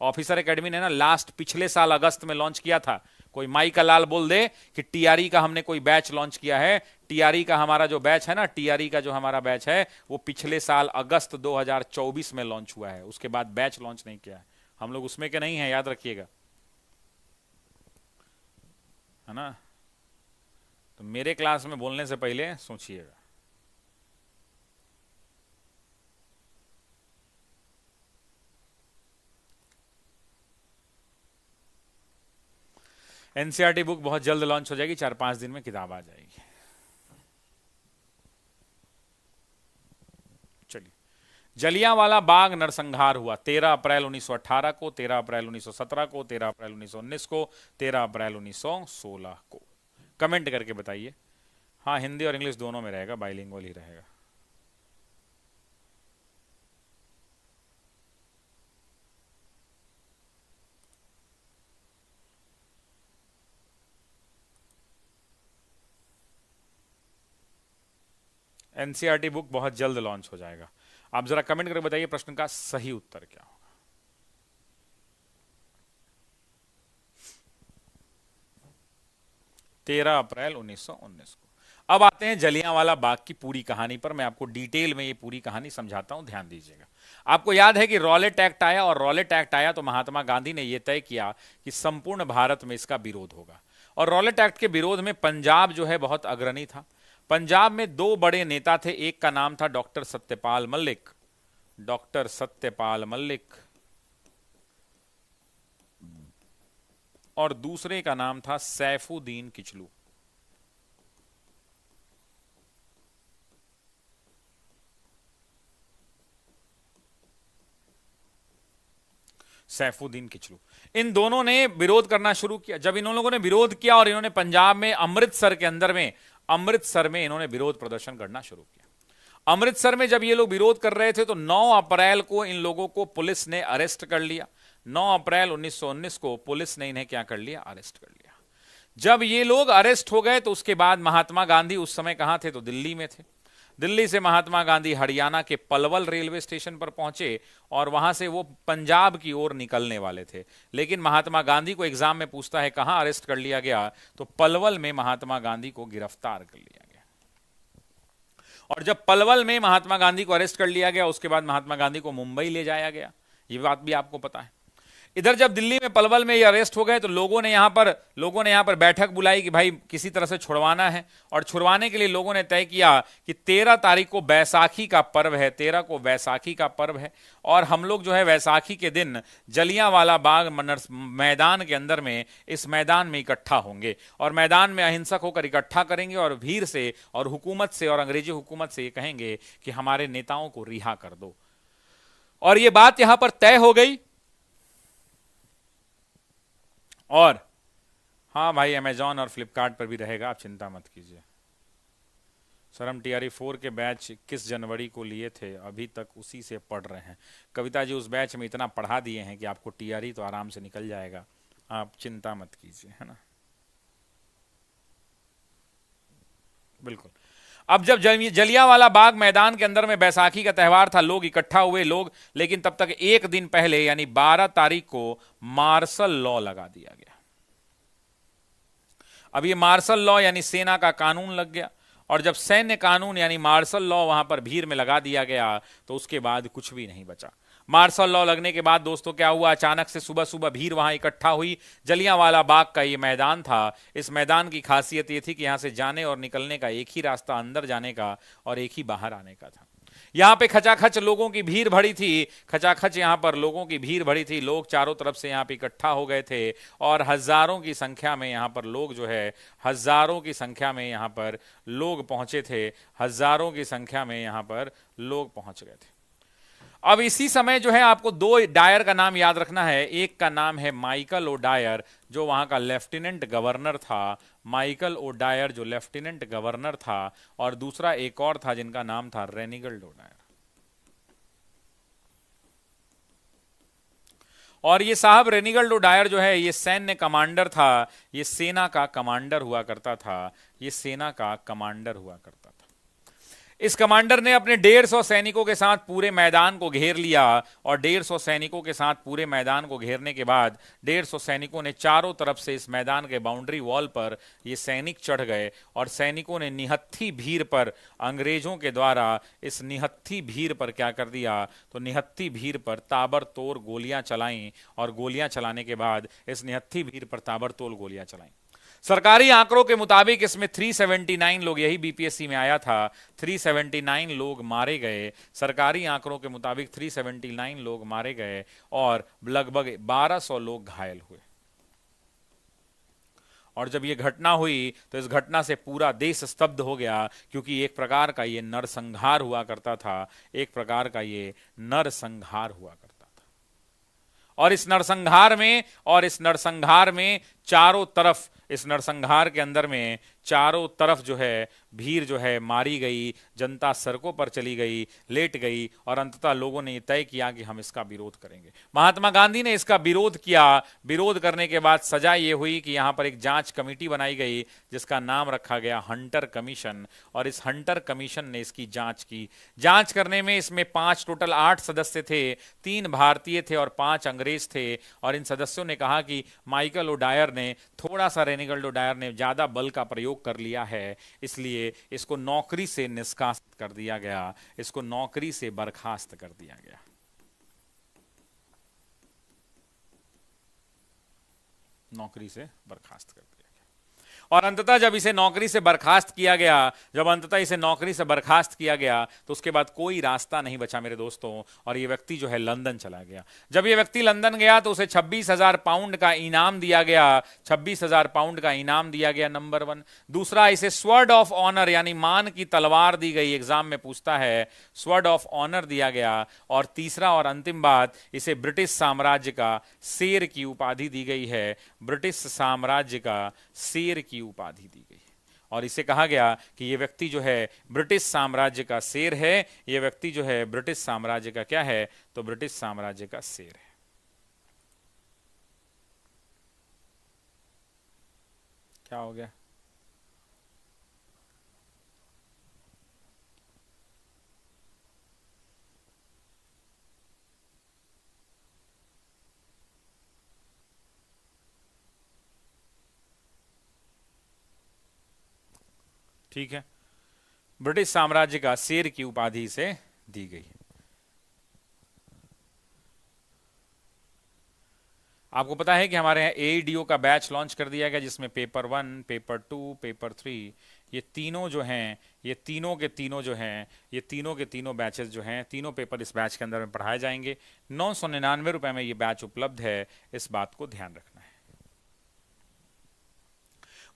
Officer academy ने ना लास्ट पिछले साल अगस्त में लॉन्च किया था। कोई माई का लाल बोल दे कि टीआरई का हमने कोई बैच लॉन्च किया है। टीआरई का हमारा जो बैच है ना, टीआरई का जो हमारा बैच है वो पिछले साल अगस्त 2024 में लॉन्च हुआ है, उसके बाद बैच लॉन्च नहीं किया है। हम लोग उसमें के नहीं है, याद रखिएगा, है ना। तो मेरे क्लास में बोलने से पहले सोचिएगा। एनसीईआरटी बुक बहुत जल्द लॉन्च हो जाएगी, 4-5 दिन में किताब आ जाएगी। चलिए, जलियांवाला बाग नरसंहार हुआ 13 अप्रैल 1918 को, 13 अप्रैल 1917 को, 13 अप्रैल 1919 को, 13 अप्रैल 1916 को। कमेंट करके बताइए। हाँ, हिंदी और इंग्लिश दोनों में रहेगा, बाइलिंगुअल ही रहेगा। एनसीईआरटी बुक बहुत जल्द लॉन्च हो जाएगा। आप जरा कमेंट करके बताइए प्रश्न का सही उत्तर क्या होगा। तेरह अप्रैल 1919 को। अब आते हैं जलियांवाला बाग की पूरी कहानी पर। मैं आपको डिटेल में ये पूरी कहानी समझाता हूं, ध्यान दीजिएगा। आपको याद है कि रॉलेट एक्ट आया, और रॉलेट एक्ट आया तो महात्मा गांधी ने यह तय किया कि संपूर्ण भारत में इसका विरोध होगा। और रॉलेट एक्ट के विरोध में पंजाब जो है बहुत अग्रणी था। पंजाब में दो बड़े नेता थे, एक का नाम था डॉक्टर सत्यपाल मलिक, डॉक्टर सत्यपाल मलिक, और दूसरे का नाम था सैफुद्दीन किचलू। सैफुद्दीन किचलू, इन दोनों ने विरोध करना शुरू किया। जब इन लोगों ने विरोध किया और इन्होंने पंजाब में अमृतसर के अंदर में, अमृतसर में इन्होंने विरोध प्रदर्शन करना शुरू किया। अमृतसर में जब ये लोग विरोध कर रहे थे तो 9 अप्रैल को इन लोगों को पुलिस ने अरेस्ट कर लिया। 9 अप्रैल 1919 को पुलिस ने इन्हें क्या कर लिया, अरेस्ट कर लिया। जब ये लोग अरेस्ट हो गए तो उसके बाद महात्मा गांधी उस समय कहां थे, तो दिल्ली में थे। दिल्ली से महात्मा गांधी हरियाणा के पलवल रेलवे स्टेशन पर पहुंचे और वहां से वो पंजाब की ओर निकलने वाले थे। लेकिन महात्मा गांधी को एग्जाम में पूछता है कहां अरेस्ट कर लिया गया, तो पलवल में महात्मा गांधी को गिरफ्तार कर लिया गया। और जब पलवल में महात्मा गांधी को अरेस्ट कर लिया गया, उसके बाद महात्मा गांधी को मुंबई ले जाया गया। ये बात भी आपको पता है। इधर जब दिल्ली में पलवल में ये अरेस्ट हो गए तो लोगों ने यहां पर बैठक बुलाई कि भाई किसी तरह से छुड़वाना है। और छुड़वाने के लिए लोगों ने तय किया कि 13 तारीख को बैसाखी का पर्व है, 13 को बैसाखी का पर्व है, और हम लोग जो है बैसाखी के दिन जलियांवाला बाग मैदान के अंदर में, इस मैदान में इकट्ठा होंगे और मैदान में अहिंसक होकर इकट्ठा करेंगे और भीड़ से और हुकूमत से और अंग्रेजी हुकूमत से ये कहेंगे कि हमारे नेताओं को रिहा कर दो। और ये बात यहां पर तय हो गई। और हाँ भाई, अमेजॉन और फ्लिपकार्ट पर भी रहेगा, आप चिंता मत कीजिए। सर हम टीआरई 4 के बैच 21 जनवरी को लिए थे, अभी तक उसी से पढ़ रहे हैं। कविता जी, उस बैच में इतना पढ़ा दिए हैं कि आपको टीआरई तो आराम से निकल जाएगा, आप चिंता मत कीजिए, है ना। बिल्कुल। अब जब जलियांवाला बाग मैदान के अंदर में बैसाखी का त्यौहार था, लोग इकट्ठा हुए लेकिन तब तक एक दिन पहले यानी 12 तारीख को मार्शल लॉ लगा दिया गया। अब ये मार्शल लॉ यानी सेना का कानून लग गया, और जब सैन्य कानून यानी मार्शल लॉ वहां पर भीड़ में लगा दिया गया तो उसके बाद कुछ भी नहीं बचा। मार्शल लॉ लगने के बाद दोस्तों क्या हुआ, अचानक से सुबह सुबह भीड़ वहां इकट्ठा हुई। जलियांवाला बाग का ये मैदान था। इस मैदान की खासियत ये थी कि यहां से जाने और निकलने का एक ही रास्ता, अंदर जाने का और एक ही बाहर आने का था। यहां पे खचाखच लोगों की भीड़ भरी थी, खचाखच यहां पर लोगों की भीड़ भरी थी, लोग चारों तरफ से यहां पे इकट्ठा हो गए थे और हजारों की संख्या में यहां पर लोग जो है, हजारों की संख्या में यहां पर लोग पहुंचे थे, हजारों की संख्या में यहां पर लोग पहुंच गए थे। अब इसी समय जो है आपको दो डायर का नाम याद रखना है। एक का नाम है माइकल ओ डायर, जो वहां का लेफ्टिनेंट गवर्नर था, माइकल ओ डायर जो लेफ्टिनेंट गवर्नर था, और दूसरा एक और था जिनका नाम था रेनिगल्ड ओ डायर। और ये साहब रेनिगल्ड ओ डायर जो है ये सैन्य कमांडर था, ये सेना का कमांडर हुआ करता था, ये सेना का कमांडर हुआ करता था। इस कमांडर ने अपने 150 सैनिकों के साथ पूरे मैदान को घेर लिया, और 150 सैनिकों के साथ पूरे मैदान को घेरने के बाद 150 सैनिकों ने चारों तरफ से इस मैदान के बाउंड्री वॉल पर ये सैनिक चढ़ गए, और सैनिकों ने निहत्थी भीड़ पर, अंग्रेजों के द्वारा इस निहत्थी भीड़ पर क्या कर दिया, तो निहत्थी भीड़ पर ताबड़तोड़ गोलियां चलाईं, और गोलियां चलाने के बाद इस निहत्थी भीड़ पर ताबड़तोड़ गोलियां चलाईं। सरकारी आंकड़ों के मुताबिक इसमें 379 लोग, यही बीपीएससी में आया था, 379 लोग मारे गए। सरकारी आंकड़ों के मुताबिक 379 लोग मारे गए और लगभग 1200 लोग घायल हुए। और जब यह घटना हुई तो इस घटना से पूरा देश स्तब्ध हो गया, क्योंकि एक प्रकार का ये नरसंहार हुआ करता था, एक प्रकार का ये नरसंहार हुआ करता था। और इस नरसंहार में चारों तरफ, इस नरसंहार के अंदर में चारों तरफ जो है भीड़ जो है मारी गई, जनता सड़कों पर चली गई, लेट गई, और अंततः लोगों ने तय किया कि हम इसका विरोध करेंगे। महात्मा गांधी ने इसका विरोध किया। विरोध करने के बाद सजा ये हुई कि यहां पर एक जांच कमेटी बनाई गई जिसका नाम रखा गया हंटर कमीशन, और इस हंटर कमीशन ने इसकी जांच की। जांच करने में इसमें टोटल 8 सदस्य थे, 3 भारतीय थे और 5 अंग्रेज थे। और इन सदस्यों ने कहा कि माइकल ओ डायर ने, थोड़ा सा रेनिगल्ड ओ डायर ने ज्यादा बल का प्रयोग कर लिया है, इसलिए इसको नौकरी से निष्कासित कर दिया गया, इसको नौकरी से बर्खास्त कर दिया गया। नौकरी से बर्खास्त कर दिया। और अंततः जब इसे नौकरी से बर्खास्त किया गया, जब अंततः इसे नौकरी से बर्खास्त किया गया, तो उसके बाद कोई रास्ता नहीं बचा मेरे दोस्तों, और ये व्यक्ति जो है लंदन चला गया। जब ये व्यक्ति लंदन गया तो उसे 26,000 पाउंड का इनाम दिया गया, 26,000 पाउंड का इनाम दिया गया, नंबर 1। दूसरा, इसे स्वर्ड ऑफ ऑनर यानी मान की तलवार दी गई, एग्जाम में पूछता है, स्वर्ड ऑफ ऑनर दिया गया। और तीसरा और अंतिम बात, इसे ब्रिटिश साम्राज्य का शेर की उपाधि दी गई है, ब्रिटिश साम्राज्य का शेर की उपाधि दी गई। और इसे कहा गया कि यह व्यक्ति जो है ब्रिटिश साम्राज्य का शेर है, यह व्यक्ति जो है ब्रिटिश साम्राज्य का क्या है, तो ब्रिटिश साम्राज्य का शेर है। क्या हो गया? ठीक है, ब्रिटिश साम्राज्य का शेर की उपाधि से दी गई। आपको पता है कि हमारे यहाँ एईडीओ का बैच लॉन्च कर दिया गया, जिसमें पेपर 1, पेपर 2, पेपर 3, ये तीनों जो हैं, ये तीनों के तीनों जो हैं, ये तीनों के तीनों बैचेस जो हैं, तीनों पेपर इस बैच के अंदर में पढ़ाए जाएंगे। 999 रुपए में ये बैच उपलब्ध है, इस बात को ध्यान रखना है।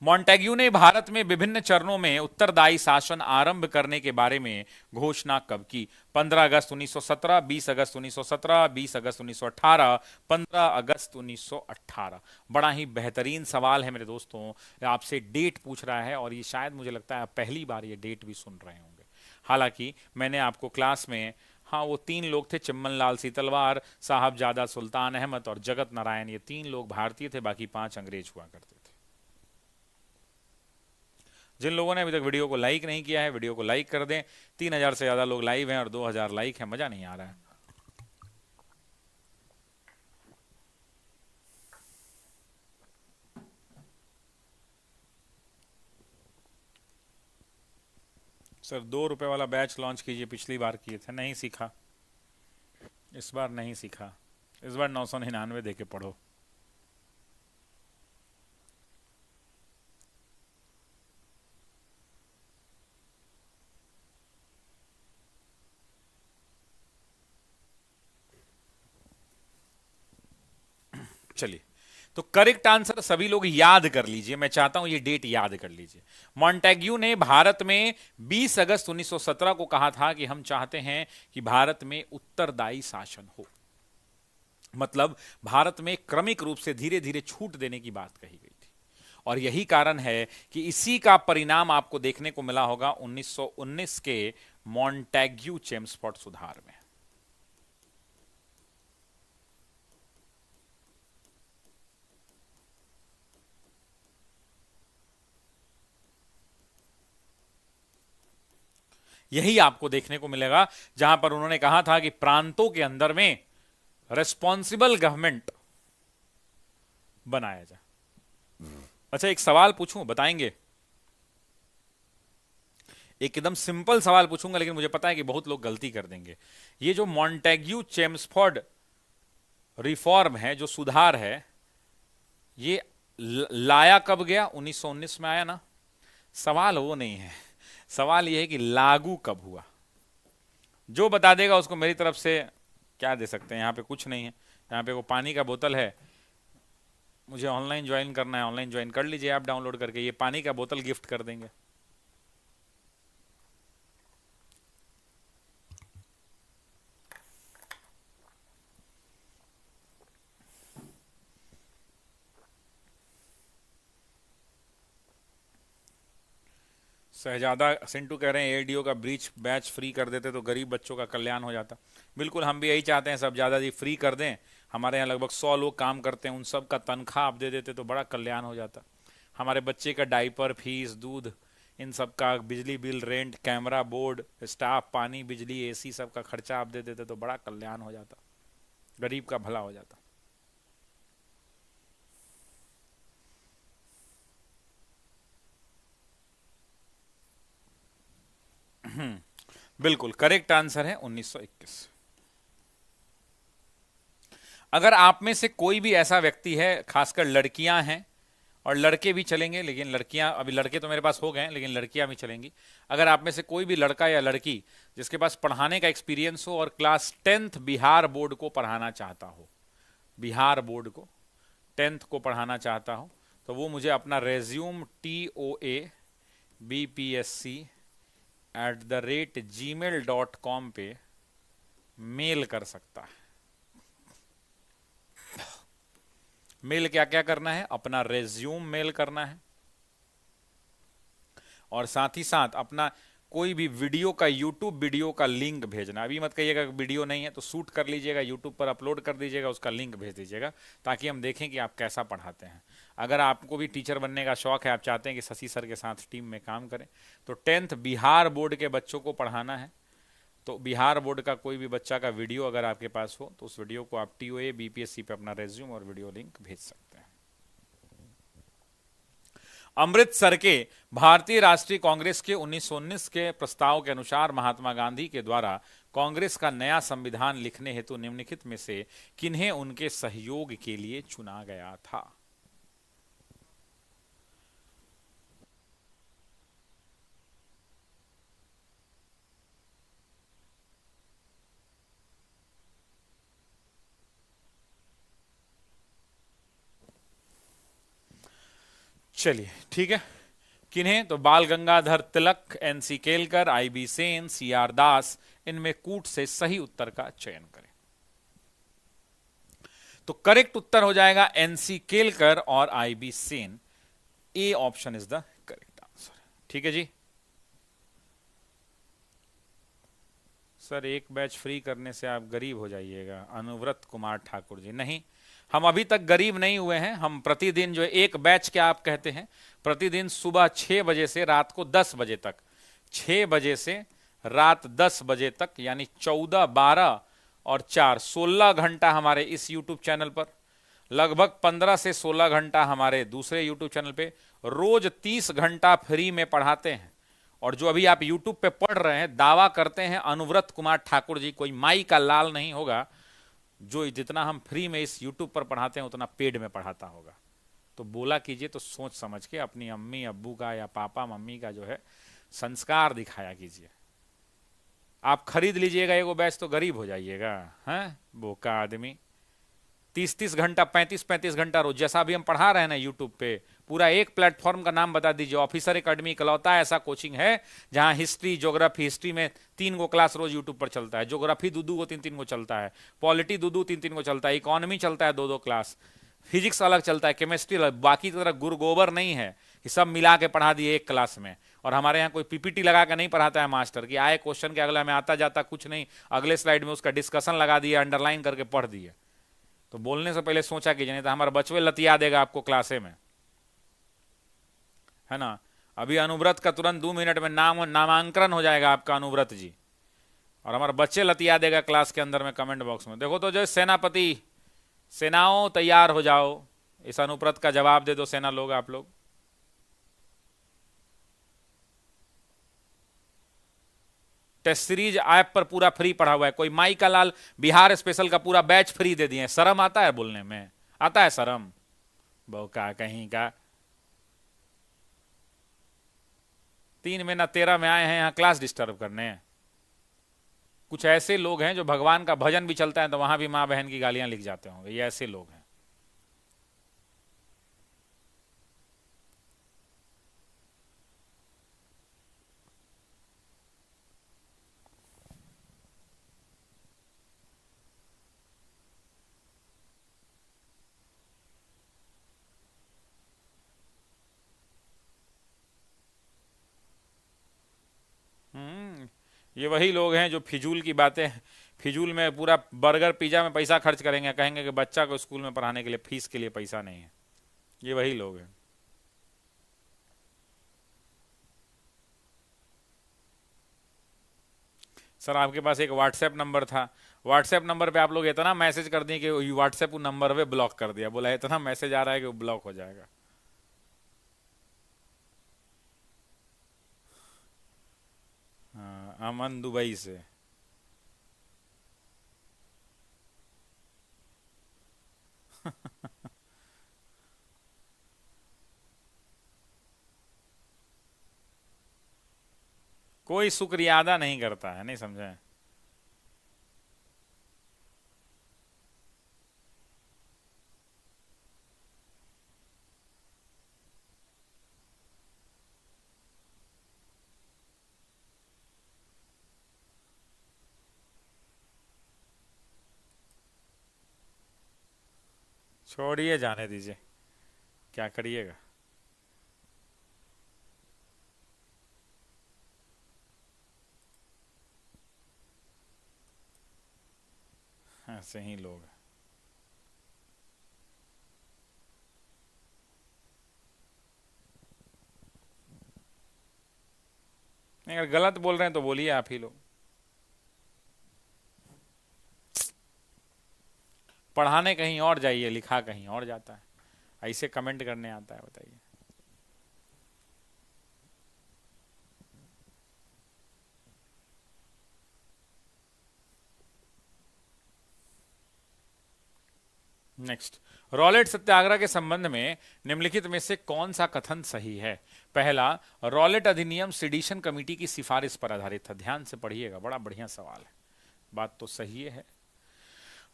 मॉन्टेग्यू ने भारत में विभिन्न चरणों में उत्तरदायी शासन आरंभ करने के बारे में घोषणा कब की? 15 अगस्त 1917, 20 अगस्त 1917, 20 अगस्त 1918, 15 अगस्त 1918। बड़ा ही बेहतरीन सवाल है मेरे दोस्तों, आपसे डेट पूछ रहा है, और ये शायद मुझे लगता है आप पहली बार ये डेट भी सुन रहे होंगे। हालांकि मैंने आपको क्लास में, हाँ, वो 3 लोग थे, चिम्मन लाल सीतलवार, साहबजादा सुल्तान अहमद और जगत नारायण, ये 3 लोग भारतीय थे, बाकी 5 अंग्रेज हुआ करते थे। जिन लोगों ने अभी तक वीडियो को लाइक नहीं किया है, वीडियो को लाइक कर दें। 3000 से ज्यादा लोग लाइव हैं और 2000 लाइक है, मजा नहीं आ रहा है। सर 2 रुपए वाला बैच लॉन्च कीजिए, पिछली बार किए थे, नहीं सीखा, इस बार नहीं सीखा, इस बार 999 दे के पढ़ो। चलिए, तो करेक्ट आंसर सभी लोग याद कर लीजिए, मैं चाहता हूं ये डेट याद कर लीजिए। मॉन्टेग्यू ने भारत में 20 अगस्त 1917 को कहा था कि हम चाहते हैं कि भारत में उत्तरदायी शासन हो। मतलब भारत में क्रमिक रूप से धीरे धीरे छूट देने की बात कही गई थी, और यही कारण है कि इसी का परिणाम आपको देखने को मिला होगा 1919 के मॉन्टेग्यू चेम्सफोर्ड सुधार में। यही आपको देखने को मिलेगा, जहां पर उन्होंने कहा था कि प्रांतों के अंदर में रेस्पॉन्सिबल गवर्नमेंट बनाया जाए। अच्छा, एक सवाल पूछूं, बताएंगे? एकदम सिंपल सवाल पूछूंगा, लेकिन मुझे पता है कि बहुत लोग गलती कर देंगे। ये जो मॉन्टेग्यू चेम्सफोर्ड रिफॉर्म है, जो सुधार है, ये लाया कब गया? 1919 में आया ना। सवाल वो नहीं है, सवाल यह है कि लागू कब हुआ। जो बता देगा उसको मेरी तरफ से क्या दे सकते हैं? यहाँ पे कुछ नहीं है, यहाँ पे वो पानी का बोतल है। मुझे ऑनलाइन ज्वाइन करना है, ऑनलाइन ज्वाइन कर लीजिए आप डाउनलोड करके, ये पानी का बोतल गिफ्ट कर देंगे। शहजादा सिंटू कह रहे हैं एडीओ का ब्रीच बैच फ्री कर देते तो गरीब बच्चों का कल्याण हो जाता। बिल्कुल, हम भी यही चाहते हैं, सब ज़्यादा जी फ्री कर दें। हमारे यहाँ लगभग 100 लोग काम करते हैं, उन सब का तनख्वाह आप दे देते तो बड़ा कल्याण हो जाता। हमारे बच्चे का डाइपर, फीस, दूध, इन सब का, बिजली bill, rent, camera, board, staff, पानी, बिजली, एसी, सब का खर्चा आप दे देते तो बड़ा कल्याण हो जाता, गरीब का भला हो जाता। बिल्कुल करेक्ट आंसर है 1921। अगर आप में से कोई भी ऐसा व्यक्ति है, खासकर लड़कियां हैं और लड़के भी चलेंगे, लेकिन लड़कियां, अभी लड़के तो मेरे पास हो गए हैं, लेकिन लड़कियां भी चलेंगी। अगर आप में से कोई भी लड़का या लड़की जिसके पास पढ़ाने का एक्सपीरियंस हो और क्लास 10th बिहार बोर्ड को पढ़ाना चाहता हो, बिहार बोर्ड को 10th को पढ़ाना चाहता हो, तो वो मुझे अपना रेज्यूम TOA BPSC@gmail.com पे मेल कर सकता है। मेल क्या क्या करना है? अपना रेज्यूम मेल करना है, और साथ ही साथ अपना कोई भी वीडियो का, यूट्यूब वीडियो का लिंक भेजना। अभी मत कहिएगा वीडियो नहीं है, तो शूट कर लीजिएगा, यूट्यूब पर अपलोड कर दीजिएगा, उसका लिंक भेज दीजिएगा, ताकि हम देखें कि आप कैसा पढ़ाते हैं। अगर आपको भी टीचर बनने का शौक है, आप चाहते हैं कि शशि सर के साथ टीम में काम करें, तो 10th बिहार बोर्ड के बच्चों को पढ़ाना है, तो बिहार बोर्ड का कोई भी बच्चा का वीडियो अगर आपके पास हो, तो उस वीडियो को आप TOA BPSC पे अपना रेज्यूम और वीडियो लिंक भेज सकते हैं। अमृतसर के भारतीय राष्ट्रीय कांग्रेस के 1919 के प्रस्ताव के अनुसार महात्मा गांधी के द्वारा कांग्रेस का नया संविधान लिखने हेतु निम्नलिखित में से किन्हें उनके सहयोग के लिए चुना गया था? चलिए ठीक है, किन्हें? तो बाल Gangadhar Tilak, NC Kelkar, IB Sen, CR दास। इनमें कूट से सही उत्तर का चयन करें। तो करेक्ट उत्तर हो जाएगा NC केलकर और IB Sen. A option is the correct answer. ठीक है जी। सर एक बैच फ्री करने से आप गरीब हो जाइएगा, अनुव्रत कुमार ठाकुर जी। नहीं, हम अभी तक गरीब नहीं हुए हैं। हम प्रतिदिन जो एक बैच क्या आप कहते हैं, प्रतिदिन सुबह 6 बजे से रात को 10 बजे तक, 6 बजे से रात 10 बजे तक, यानी 14, 12 और 4, 16 घंटा हमारे इस YouTube चैनल पर, लगभग 15 से 16 घंटा हमारे दूसरे YouTube चैनल पे, रोज 30 घंटा फ्री में पढ़ाते हैं। और जो अभी आप YouTube पे पढ़ रहे हैं, दावा करते हैं अनुव्रत कुमार ठाकुर जी, कोई माई का लाल नहीं होगा जो जितना हम फ्री में इस YouTube पर पढ़ाते हैं उतना पेड में पढ़ाता होगा। तो बोला कीजिए तो सोच समझ के, अपनी अम्मी अब्बू का या पापा मम्मी का जो है संस्कार दिखाया कीजिए। आप खरीद लीजिएगा एगो बैच तो गरीब हो जाइएगा, हैं बोका आदमी। 30-30 घंटा, 35-35 घंटा रोज, जैसा अभी हम पढ़ा रहे हैं ना यूट्यूब पे, पूरा एक प्लेटफॉर्म का नाम बता दीजिए। ऑफिसर एकेडमी इकलौता ऐसा कोचिंग है जहां हिस्ट्री, ज्योग्राफी, हिस्ट्री में 3 गो क्लास रोज यूट्यूब पर चलता है, ज्योग्राफी 2-2 गो 3-3 गो चलता है, पॉलिटी 2-2 3-3 गो चलता है, इकोनॉमी चलता है 2-2 क्लास, फिजिक्स अलग चलता है, केमिस्ट्री अलग, बाकी की तरह गुरु गोबर नहीं है कि सब मिला के पढ़ा दिए एक क्लास में। और हमारे यहाँ कोई पीपीटी लगा के नहीं पढ़ाता है मास्टर कि आए क्वेश्चन के अगला में आता जाता कुछ नहीं, अगले स्लाइड में उसका डिस्कशन लगा दिया, अंडरलाइन करके पढ़ दिए। तो बोलने से पहले सोचा कीजिए, नहीं तो हमारा बचवे लतिया देगा आपको क्लासे में, है ना। अभी अनुव्रत का तुरंत 2 मिनट में नामांकन हो जाएगा आपका, अनुव्रत जी, और हमारे बच्चे लतिया देगा क्लास के अंदर में कमेंट बॉक्स में। देखो तो जो सेनापति, सेनाओं तैयार हो जाओ, इस अनुव्रत का जवाब दे दो सेना लोग, आप लोग। टेस्ट सीरीज ऐप पर पूरा फ्री पढ़ा हुआ है, कोई माई का लाल बिहार स्पेशल का पूरा बैच फ्री दे दिए। शर्म आता है बोलने में, आता है शर्म, का कहीं का। 3 महीना 13 में आए हैं यहाँ क्लास डिस्टर्ब करने। कुछ ऐसे लोग हैं जो भगवान का भजन भी चलता है तो वहां भी मां बहन की गालियां लिख जाते होंगे, ये ऐसे लोग हैं। ये वही लोग हैं जो फिजूल की बातें, फिजूल में पूरा बर्गर पिज्जा में पैसा खर्च करेंगे, कहेंगे कि बच्चा को स्कूल में पढ़ाने के लिए फीस के लिए पैसा नहीं है। ये वही लोग हैं। सर आपके पास एक व्हाट्सएप नंबर था, व्हाट्सएप नंबर पे आप लोग इतना मैसेज कर दिए कि व्हाट्सएप नंबर पे ब्लॉक कर दिया, बोला इतना मैसेज आ रहा है कि वो ब्लॉक हो जाएगा। हाँ, अमन दुबई से। कोई शुक्रिया अदा नहीं करता है, नहीं समझे। छोड़िए, जाने दीजिए, क्या करिएगा। ऐसे ही लोग हैं। नहीं, अगर गलत बोल रहे हैं तो बोलिए आप ही लोग। पढ़ाने कहीं और जाइए, लिखा कहीं और जाता है, ऐसे कमेंट करने आता है, बताइए। नेक्स्ट, रॉलेट सत्याग्रह के संबंध में निम्नलिखित में से कौन सा कथन सही है? पहला, रॉलेट अधिनियम सिडिशन कमेटी की सिफारिश पर आधारित था। ध्यान से पढ़िएगा, बड़ा बढ़िया सवाल है, बात तो सही है।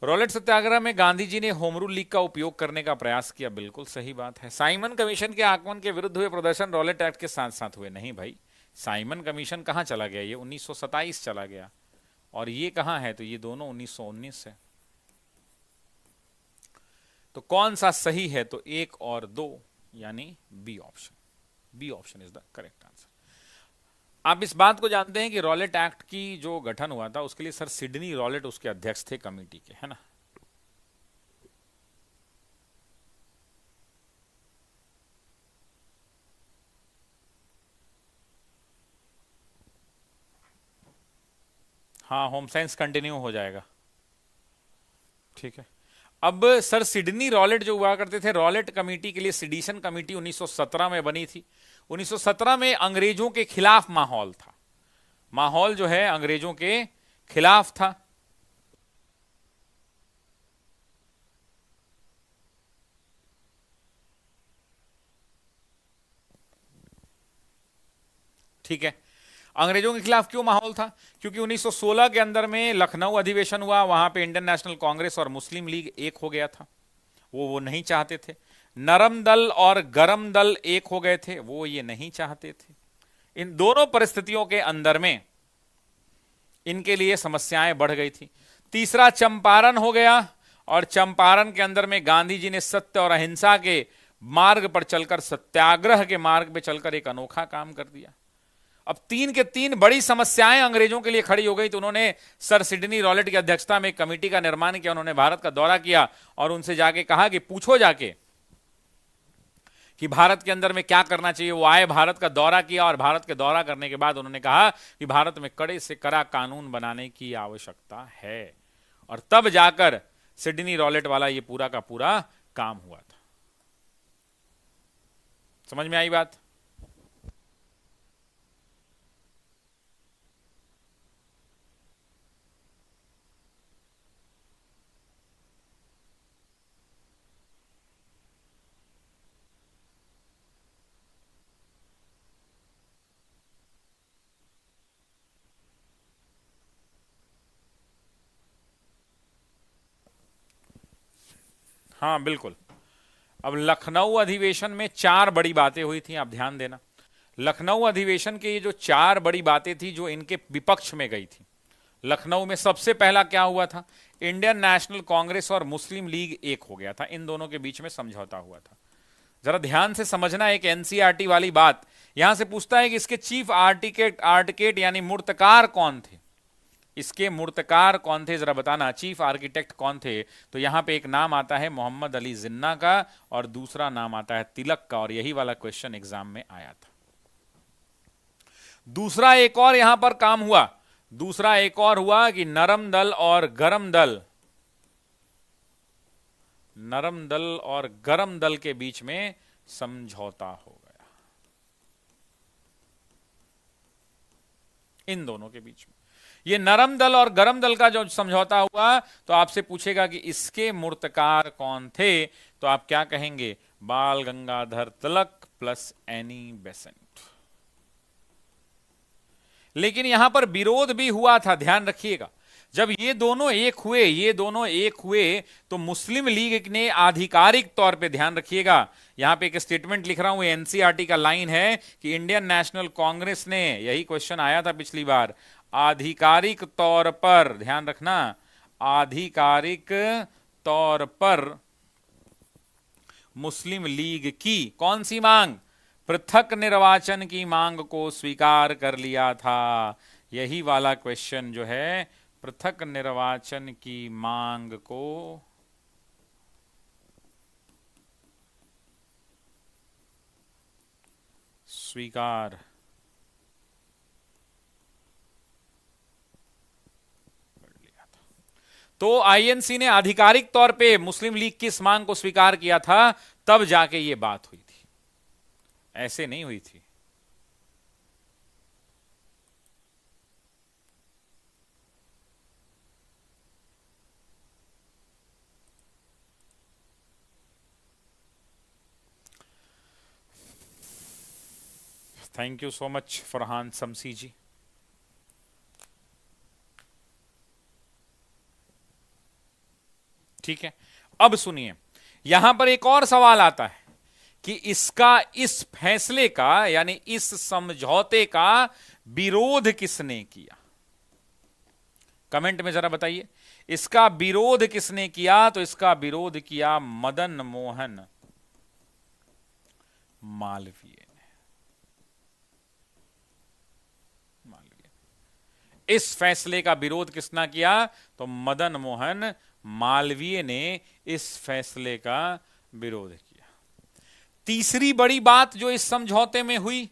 रॉलेट सत्याग्रह में गांधी जी ने होम रूल लीग का उपयोग करने का प्रयास किया, बिल्कुल सही बात है। साइमन कमीशन के आगमन के विरुद्ध हुए प्रदर्शन रॉलेट एक्ट के साथ साथ हुए, नहीं भाई, साइमन कमीशन कहां चला गया, ये 1927 चला गया, और ये कहां है, तो ये दोनों 1919 है। तो कौन सा सही है, तो 1 और 2 यानी B option, B option is the correct answer. आप इस बात को जानते हैं कि रॉलेट एक्ट की जो गठन हुआ था उसके लिए सर सिडनी रॉलेट उसके अध्यक्ष थे कमेटी के, है ना। हाँ, होम साइंस कंटिन्यू हो जाएगा, ठीक है। अब सर सिडनी रॉलेट जो हुआ करते थे, रॉलेट कमेटी के लिए सिडिशन कमेटी 1917 में बनी थी। 1917 में अंग्रेजों के खिलाफ माहौल था, माहौल जो है अंग्रेजों के खिलाफ था। ठीक है, अंग्रेजों के खिलाफ क्यों माहौल था? क्योंकि 1916 के अंदर में लखनऊ अधिवेशन हुआ, वहां पे इंडियन नेशनल कांग्रेस और मुस्लिम लीग एक हो गया था, वो नहीं चाहते थे। नरम दल और गरम दल एक हो गए थे, वो ये नहीं चाहते थे। इन दोनों परिस्थितियों के अंदर में इनके लिए समस्याएं बढ़ गई थी। तीसरा चंपारण हो गया, और चंपारण के अंदर में गांधी जी ने सत्य और अहिंसा के मार्ग पर चलकर, सत्याग्रह के मार्ग पर चलकर एक अनोखा काम कर दिया। अब तीन के तीन बड़ी समस्याएं अंग्रेजों के लिए खड़ी हो गई, तो उन्होंने सर सिडनी रॉलेट की अध्यक्षता में एक कमेटी का निर्माण किया। उन्होंने भारत का दौरा किया और उनसे जाके कहा कि पूछो जाके कि भारत के अंदर में क्या करना चाहिए। वो आए, भारत का दौरा किया, और भारत के दौरा करने के बाद उन्होंने कहा कि भारत में कड़े से कड़ा कानून बनाने की आवश्यकता है, और तब जाकर सिडनी रॉलेट वाला ये पूरा का पूरा काम हुआ था। समझ में आई बात? हाँ बिल्कुल। अब लखनऊ अधिवेशन में चार बड़ी बातें हुई थी, आप ध्यान देना। लखनऊ अधिवेशन के ये जो चार बड़ी बातें थी जो इनके विपक्ष में गई थी, लखनऊ में सबसे पहला क्या हुआ था? इंडियन नेशनल कांग्रेस और मुस्लिम लीग एक हो गया था, इन दोनों के बीच में समझौता हुआ था। जरा ध्यान से समझना, एक एनसीईआरटी वाली बात यहां से पूछता है कि इसके चीफ आर्किटेक्ट यानी मूर्तकार कौन थे? इसके मूर्तकार कौन थे, जरा बताना, चीफ आर्किटेक्ट कौन थे? तो यहां पे एक नाम आता है मोहम्मद अली जिन्ना का, और दूसरा नाम आता है तिलक का, और यही वाला क्वेश्चन एग्जाम में आया था। दूसरा एक और यहां पर काम हुआ, दूसरा एक और हुआ कि नरम दल और गरम दल, नरम दल और गरम दल के बीच में समझौता हो गया, इन दोनों के बीच में। ये नरम दल और गरम दल का जो समझौता हुआ, तो आपसे पूछेगा कि इसके मूर्तकार कौन थे, तो आप क्या कहेंगे? बाल Gangadhar Tilak plus Annie Besant. लेकिन यहां पर विरोध भी हुआ था, ध्यान रखिएगा। जब ये दोनों एक हुए तो मुस्लिम लीग ने आधिकारिक तौर पे, ध्यान रखिएगा, यहां पे एक स्टेटमेंट लिख रहा हूं, एनसीईआरटी का लाइन है कि इंडियन नेशनल कांग्रेस ने, यही क्वेश्चन आया था पिछली बार, आधिकारिक तौर पर, ध्यान रखना, आधिकारिक तौर पर मुस्लिम लीग की कौन सी मांग? पृथक निर्वाचन की मांग को स्वीकार कर लिया था। यही वाला क्वेश्चन जो है, पृथक निर्वाचन की मांग को स्वीकार तो आईएनसी ने आधिकारिक तौर पे मुस्लिम लीग की इस मांग को स्वीकार किया था, तब जाके ये बात हुई थी, ऐसे नहीं हुई थी। Thank you so much Farhan Shamsi ji. ठीक है, अब सुनिए, यहां पर एक और सवाल आता है कि इसका, इस फैसले का, यानी इस समझौते का विरोध किसने किया? कमेंट में जरा बताइए, इसका विरोध किसने किया? तो इसका विरोध किया मदन मोहन मालवीय ने। इस फैसले का विरोध किसने किया? तो मदन मोहन मालवीय ने इस फैसले का विरोध किया। तीसरी बड़ी बात जो इस समझौते में हुई,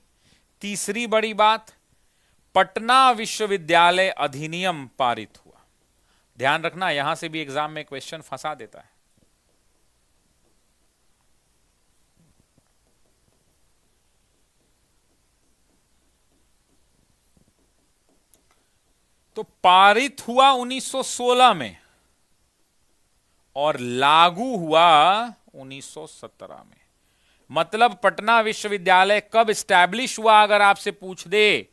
तीसरी बड़ी बात, पटना विश्वविद्यालय अधिनियम पारित हुआ। ध्यान रखना, यहां से भी एग्जाम में क्वेश्चन फंसा देता है। तो पारित हुआ 1916 में और लागू हुआ 1917 में। मतलब पटना विश्वविद्यालय कब स्टैब्लिश हुआ, अगर आपसे पूछ दे,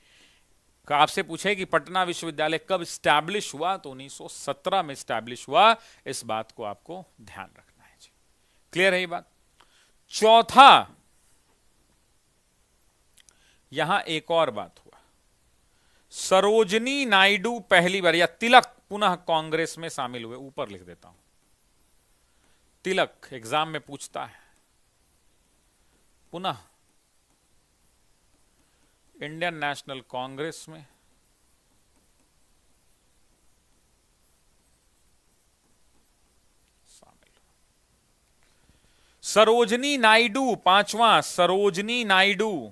आपसे पूछे कि पटना विश्वविद्यालय कब स्टैब्लिश हुआ, तो 1917 में स्टैब्लिश हुआ। इस बात को आपको ध्यान रखना है जी। क्लियर है ये बात। चौथा, यहां एक और बात हुआ, सरोजनी नायडू पहली बार, या तिलक पुनः कांग्रेस में शामिल हुए। ऊपर लिख देता हूं, तिलक एग्जाम में पूछता है, पुनः इंडियन नेशनल कांग्रेस में शामिल। सरोजनी नायडू पांचवा, सरोजनी नायडू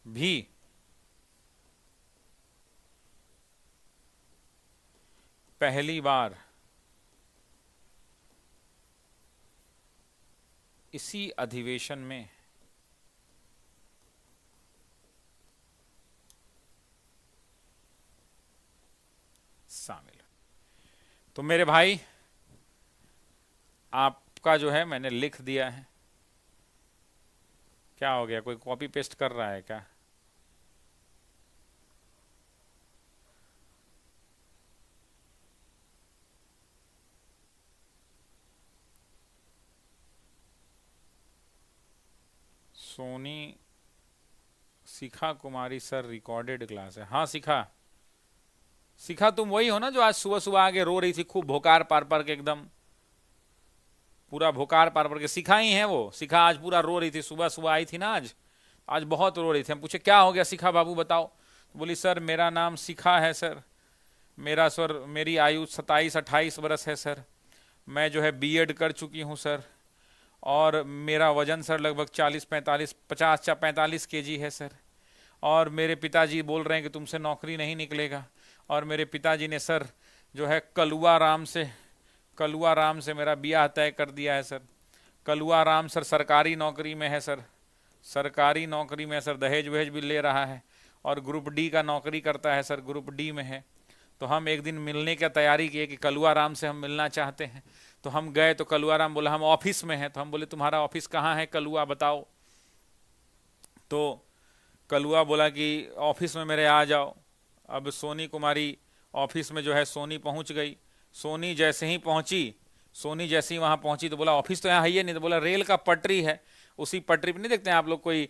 भी पहली बार इसी अधिवेशन में शामिल। तो मेरे भाई, आपका जो है मैंने लिख दिया है। क्या हो गया, कोई कॉपी पेस्ट कर रहा है क्या? सोनी शिखा कुमारी सर रिकॉर्डेड क्लास है। हाँ शिखा, शिखा तुम वही हो ना जो आज सुबह सुबह आगे रो रही थी, खूब भोकार पार पार के, एकदम पूरा भोकार पार पार के। शिखा ही है वो। शिखा आज पूरा रो रही थी, सुबह सुबह आई थी ना आज बहुत रो रही थी। हम पूछे क्या हो गया शिखा बाबू बताओ, तो बोली सर मेरा नाम शिखा है सर, मेरी आयु 27-28 वर्ष है सर, मैं जो है बीएड कर चुकी हूँ सर, और मेरा वजन सर लगभग 40-45 केजी है सर, और मेरे पिताजी बोल रहे हैं कि तुमसे नौकरी नहीं निकलेगा, और मेरे पिताजी ने सर जो है कलुआ राम से मेरा ब्याह तय कर दिया है सर। कलुआ राम सर सरकारी नौकरी में है सर, सरकारी नौकरी में सर, दहेज वहेज भी ले रहा है, और ग्रुप डी का नौकरी करता है सर, ग्रुप डी में है। तो हम एक दिन मिलने की तैयारी किए कि कलुआ राम से हम मिलना चाहते हैं। तो हम गए तो कलुआ राम बोला हम ऑफिस में हैं। तो हम बोले तुम्हारा ऑफिस कहाँ है कलुआ बताओ। तो कलुआ बोला कि ऑफिस में मेरे आ जाओ। अब सोनी कुमारी ऑफिस में जो है सोनी पहुंच गई। सोनी जैसे ही वहां पहुंची तो बोला ऑफिस तो यहाँ है ही नहीं। तो बोला रेल का पटरी है, उसी पटरी पर नहीं देखते हैं आप लोग, कोई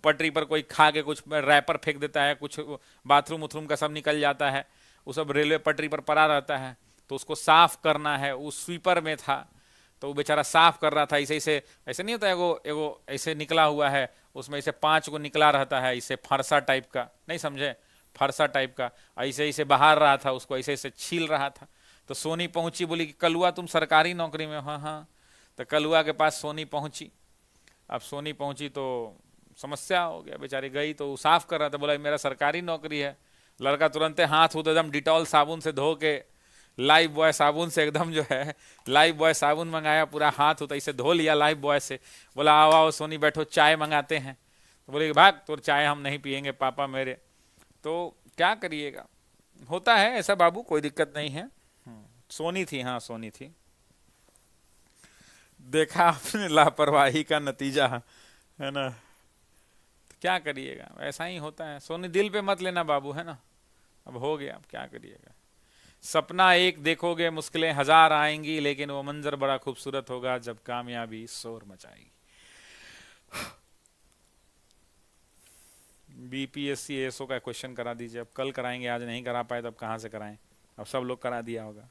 पटरी पर कोई खा के कुछ रैपर फेंक देता है, कुछ बाथरूम उथरूम का सब निकल जाता है, वो सब रेलवे पटरी पर पड़ा रहता है, तो उसको साफ करना है। उस स्वीपर में था, तो वो बेचारा साफ कर रहा था। ऐसे नहीं होता, एगो ऐसे निकला हुआ है, उसमें ऐसे 5 को निकला रहता है, इसे फरसा टाइप का, नहीं समझे, फरसा टाइप का, ऐसे बाहर रहा था, उसको ऐसे छील रहा था। तो सोनी पहुंची, बोली कि कलुआ तुम सरकारी नौकरी में? हाँ। तो कलुआ के पास सोनी पहुंची। अब सोनी पहुंची तो समस्या हो गया, बेचारी गई तो साफ कर रहा था, बोला मेरा सरकारी नौकरी है। लड़का तुरंत हाथ उधर एकदम डिटॉल साबुन से धो के, लाइफ बॉय साबुन से एकदम जो है, लाइफ बॉय साबुन मंगाया, पूरा हाथ होता इसे धो लिया लाइफ बॉय से। बोला आओ सोनी बैठो, चाय मंगाते हैं। तो बोले भाग, तो चाय हम नहीं पियेंगे पापा मेरे। तो क्या करिएगा, होता है ऐसा बाबू, कोई दिक्कत नहीं है। सोनी थी, हाँ सोनी थी। देखा आपने लापरवाही का नतीजा, है ना। तो क्या करिएगा, ऐसा ही होता है। सोनी दिल पे मत लेना बाबू, है ना। अब हो गया, अब क्या करिएगा। सपना एक देखोगे, मुश्किलें 1000 आएंगी, लेकिन वो मंजर बड़ा खूबसूरत होगा जब कामयाबी शोर मचाएगी। बीपीएससी एसओ का क्वेश्चन करा दीजिए। अब कल कराएंगे, आज नहीं करा पाए तो अब कहाँ से कराएं, अब सब लोग करा दिया होगा।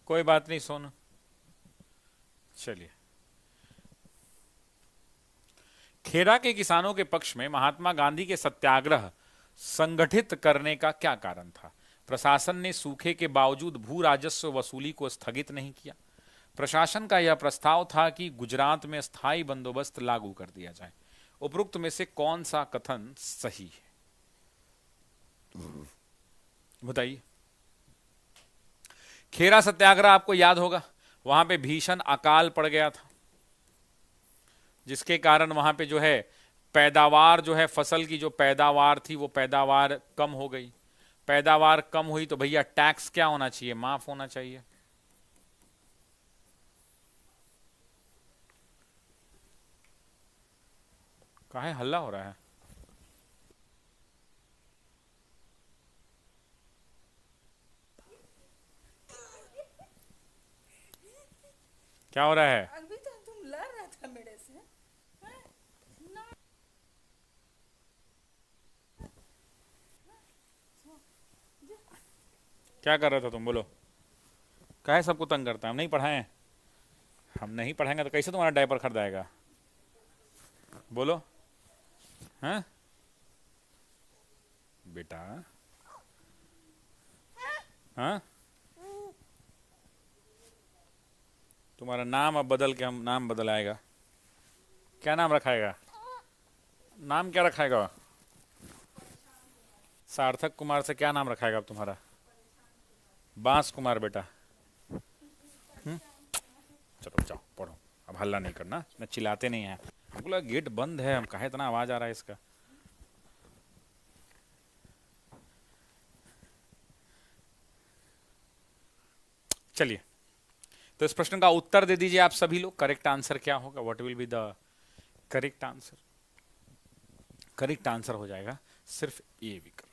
कोई बात नहीं सोनू, चलिए। खेड़ा के किसानों के पक्ष में महात्मा गांधी के सत्याग्रह संगठित करने का क्या कारण था? प्रशासन ने सूखे के बावजूद भू राजस्व वसूली को स्थगित नहीं किया, प्रशासन का यह प्रस्ताव था कि गुजरात में स्थायी बंदोबस्त लागू कर दिया जाए। उपरोक्त में से कौन सा कथन सही है, बताइए। खेरा सत्याग्रह आपको याद होगा, वहां पे भीषण अकाल पड़ गया था, जिसके कारण वहां पे जो है पैदावार जो है, फसल की जो पैदावार थी वो पैदावार कम हो गई। पैदावार कम हुई तो भैया टैक्स क्या होना चाहिए, माफ होना चाहिए। काहे हल्ला हो रहा है? क्या हो रहा है? अभी तो तुम लड़ रहा था मेरे से। क्या कर रहे थे तुम, बोलो। काहे सबको तंग करता है? हम नहीं पढ़ाएं? हम नहीं पढ़ाएंगे तो कैसे तुम्हारा डायपर खरीदाएगा, बोलो। हैं बेटा? हाँ, तुम्हारा नाम अब बदल के हम नाम बदलाएगा। क्या नाम रखाएगा? नाम क्या रखाएगा? सार्थक कुमार से क्या नाम रखाएगा अब तुम्हारा? बांस कुमार बेटा। चलो जाओ पढ़ो, अब हल्ला नहीं करना, मैं चिल्लाते नहीं हैं। हमको लगा गेट बंद है, हम कहे इतना आवाज आ रहा है इसका। चलिए, तो इस प्रश्न का उत्तर दे दीजिए आप सभी लोग। करेक्ट आंसर क्या होगा? What will be the correct answer? Correct answer हो जाएगा सिर्फ ए विकल्प।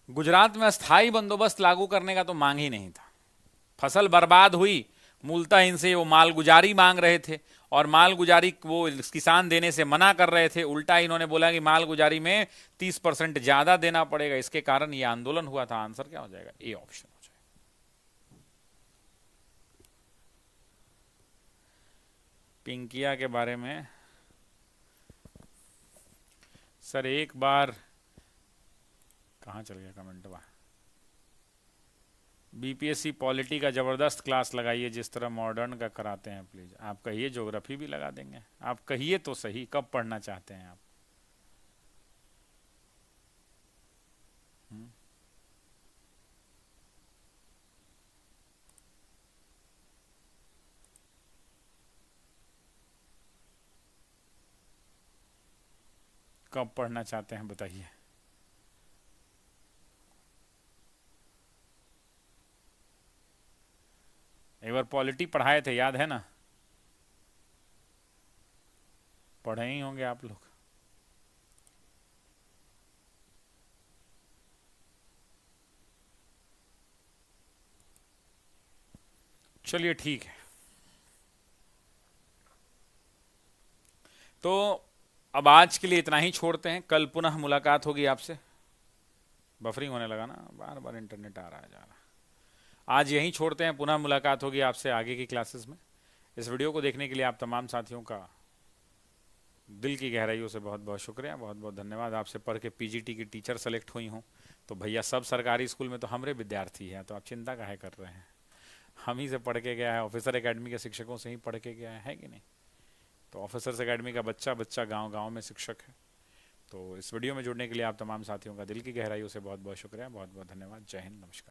गुजरात में अस्थायी बंदोबस्त लागू करने का तो मांग ही नहीं था। फसल बर्बाद हुई, मूलतः इनसे वो मालगुजारी मांग रहे थे, और मालगुजारी वो किसान देने से मना कर रहे थे। उल्टा इन्होंने बोला कि मालगुजारी में 30% ज्यादा देना पड़ेगा, इसके कारण ये आंदोलन हुआ था। आंसर क्या हो जाएगा? ए ऑप्शन हो जाएगा। पिंकिया के बारे में सर एक बार कहाँ चल गया कमेंट? वहाँ बीपीएससी पॉलिटी का जबरदस्त क्लास लगाइए जिस तरह मॉडर्न का कराते हैं प्लीज। आप कहिए ज्योग्राफी भी लगा देंगे। आप कहिए तो सही, कब पढ़ना चाहते हैं आप? कब पढ़ना चाहते हैं बताइए। एक बार पॉलिटी पढ़ाए थे, याद है ना? पढ़े ही होंगे आप लोग। चलिए ठीक है, तो अब आज के लिए इतना ही छोड़ते हैं। कल पुनः मुलाकात होगी आपसे। बफरिंग होने लगा ना, बार बार इंटरनेट आ रहा है जा रहा है। आज यहीं छोड़ते हैं, पुनः मुलाकात होगी आपसे आगे की क्लासेस में। इस वीडियो को देखने के लिए आप तमाम साथियों का दिल की गहराइयों से बहुत बहुत शुक्रिया, बहुत बहुत धन्यवाद। आपसे पढ़ के पीजीटी की टीचर सेलेक्ट हुई हूँ तो भैया सब सरकारी स्कूल में तो हमारे विद्यार्थी हैं, तो आप चिंता काहे कर रहे हैं? हम ही से पढ़ के गया है, ऑफिसर एकेडमी के शिक्षकों से ही पढ़ के गया है कि नहीं? तो ऑफिसर्स एकेडमी का बच्चा बच्चा गांव गांव में शिक्षक है। तो इस वीडियो में जुड़ने के लिए आप तमाम साथियों का दिल की गहराइयों से बहुत बहुत शुक्रिया, बहुत बहुत धन्यवाद। जय हिंद, नमस्कार।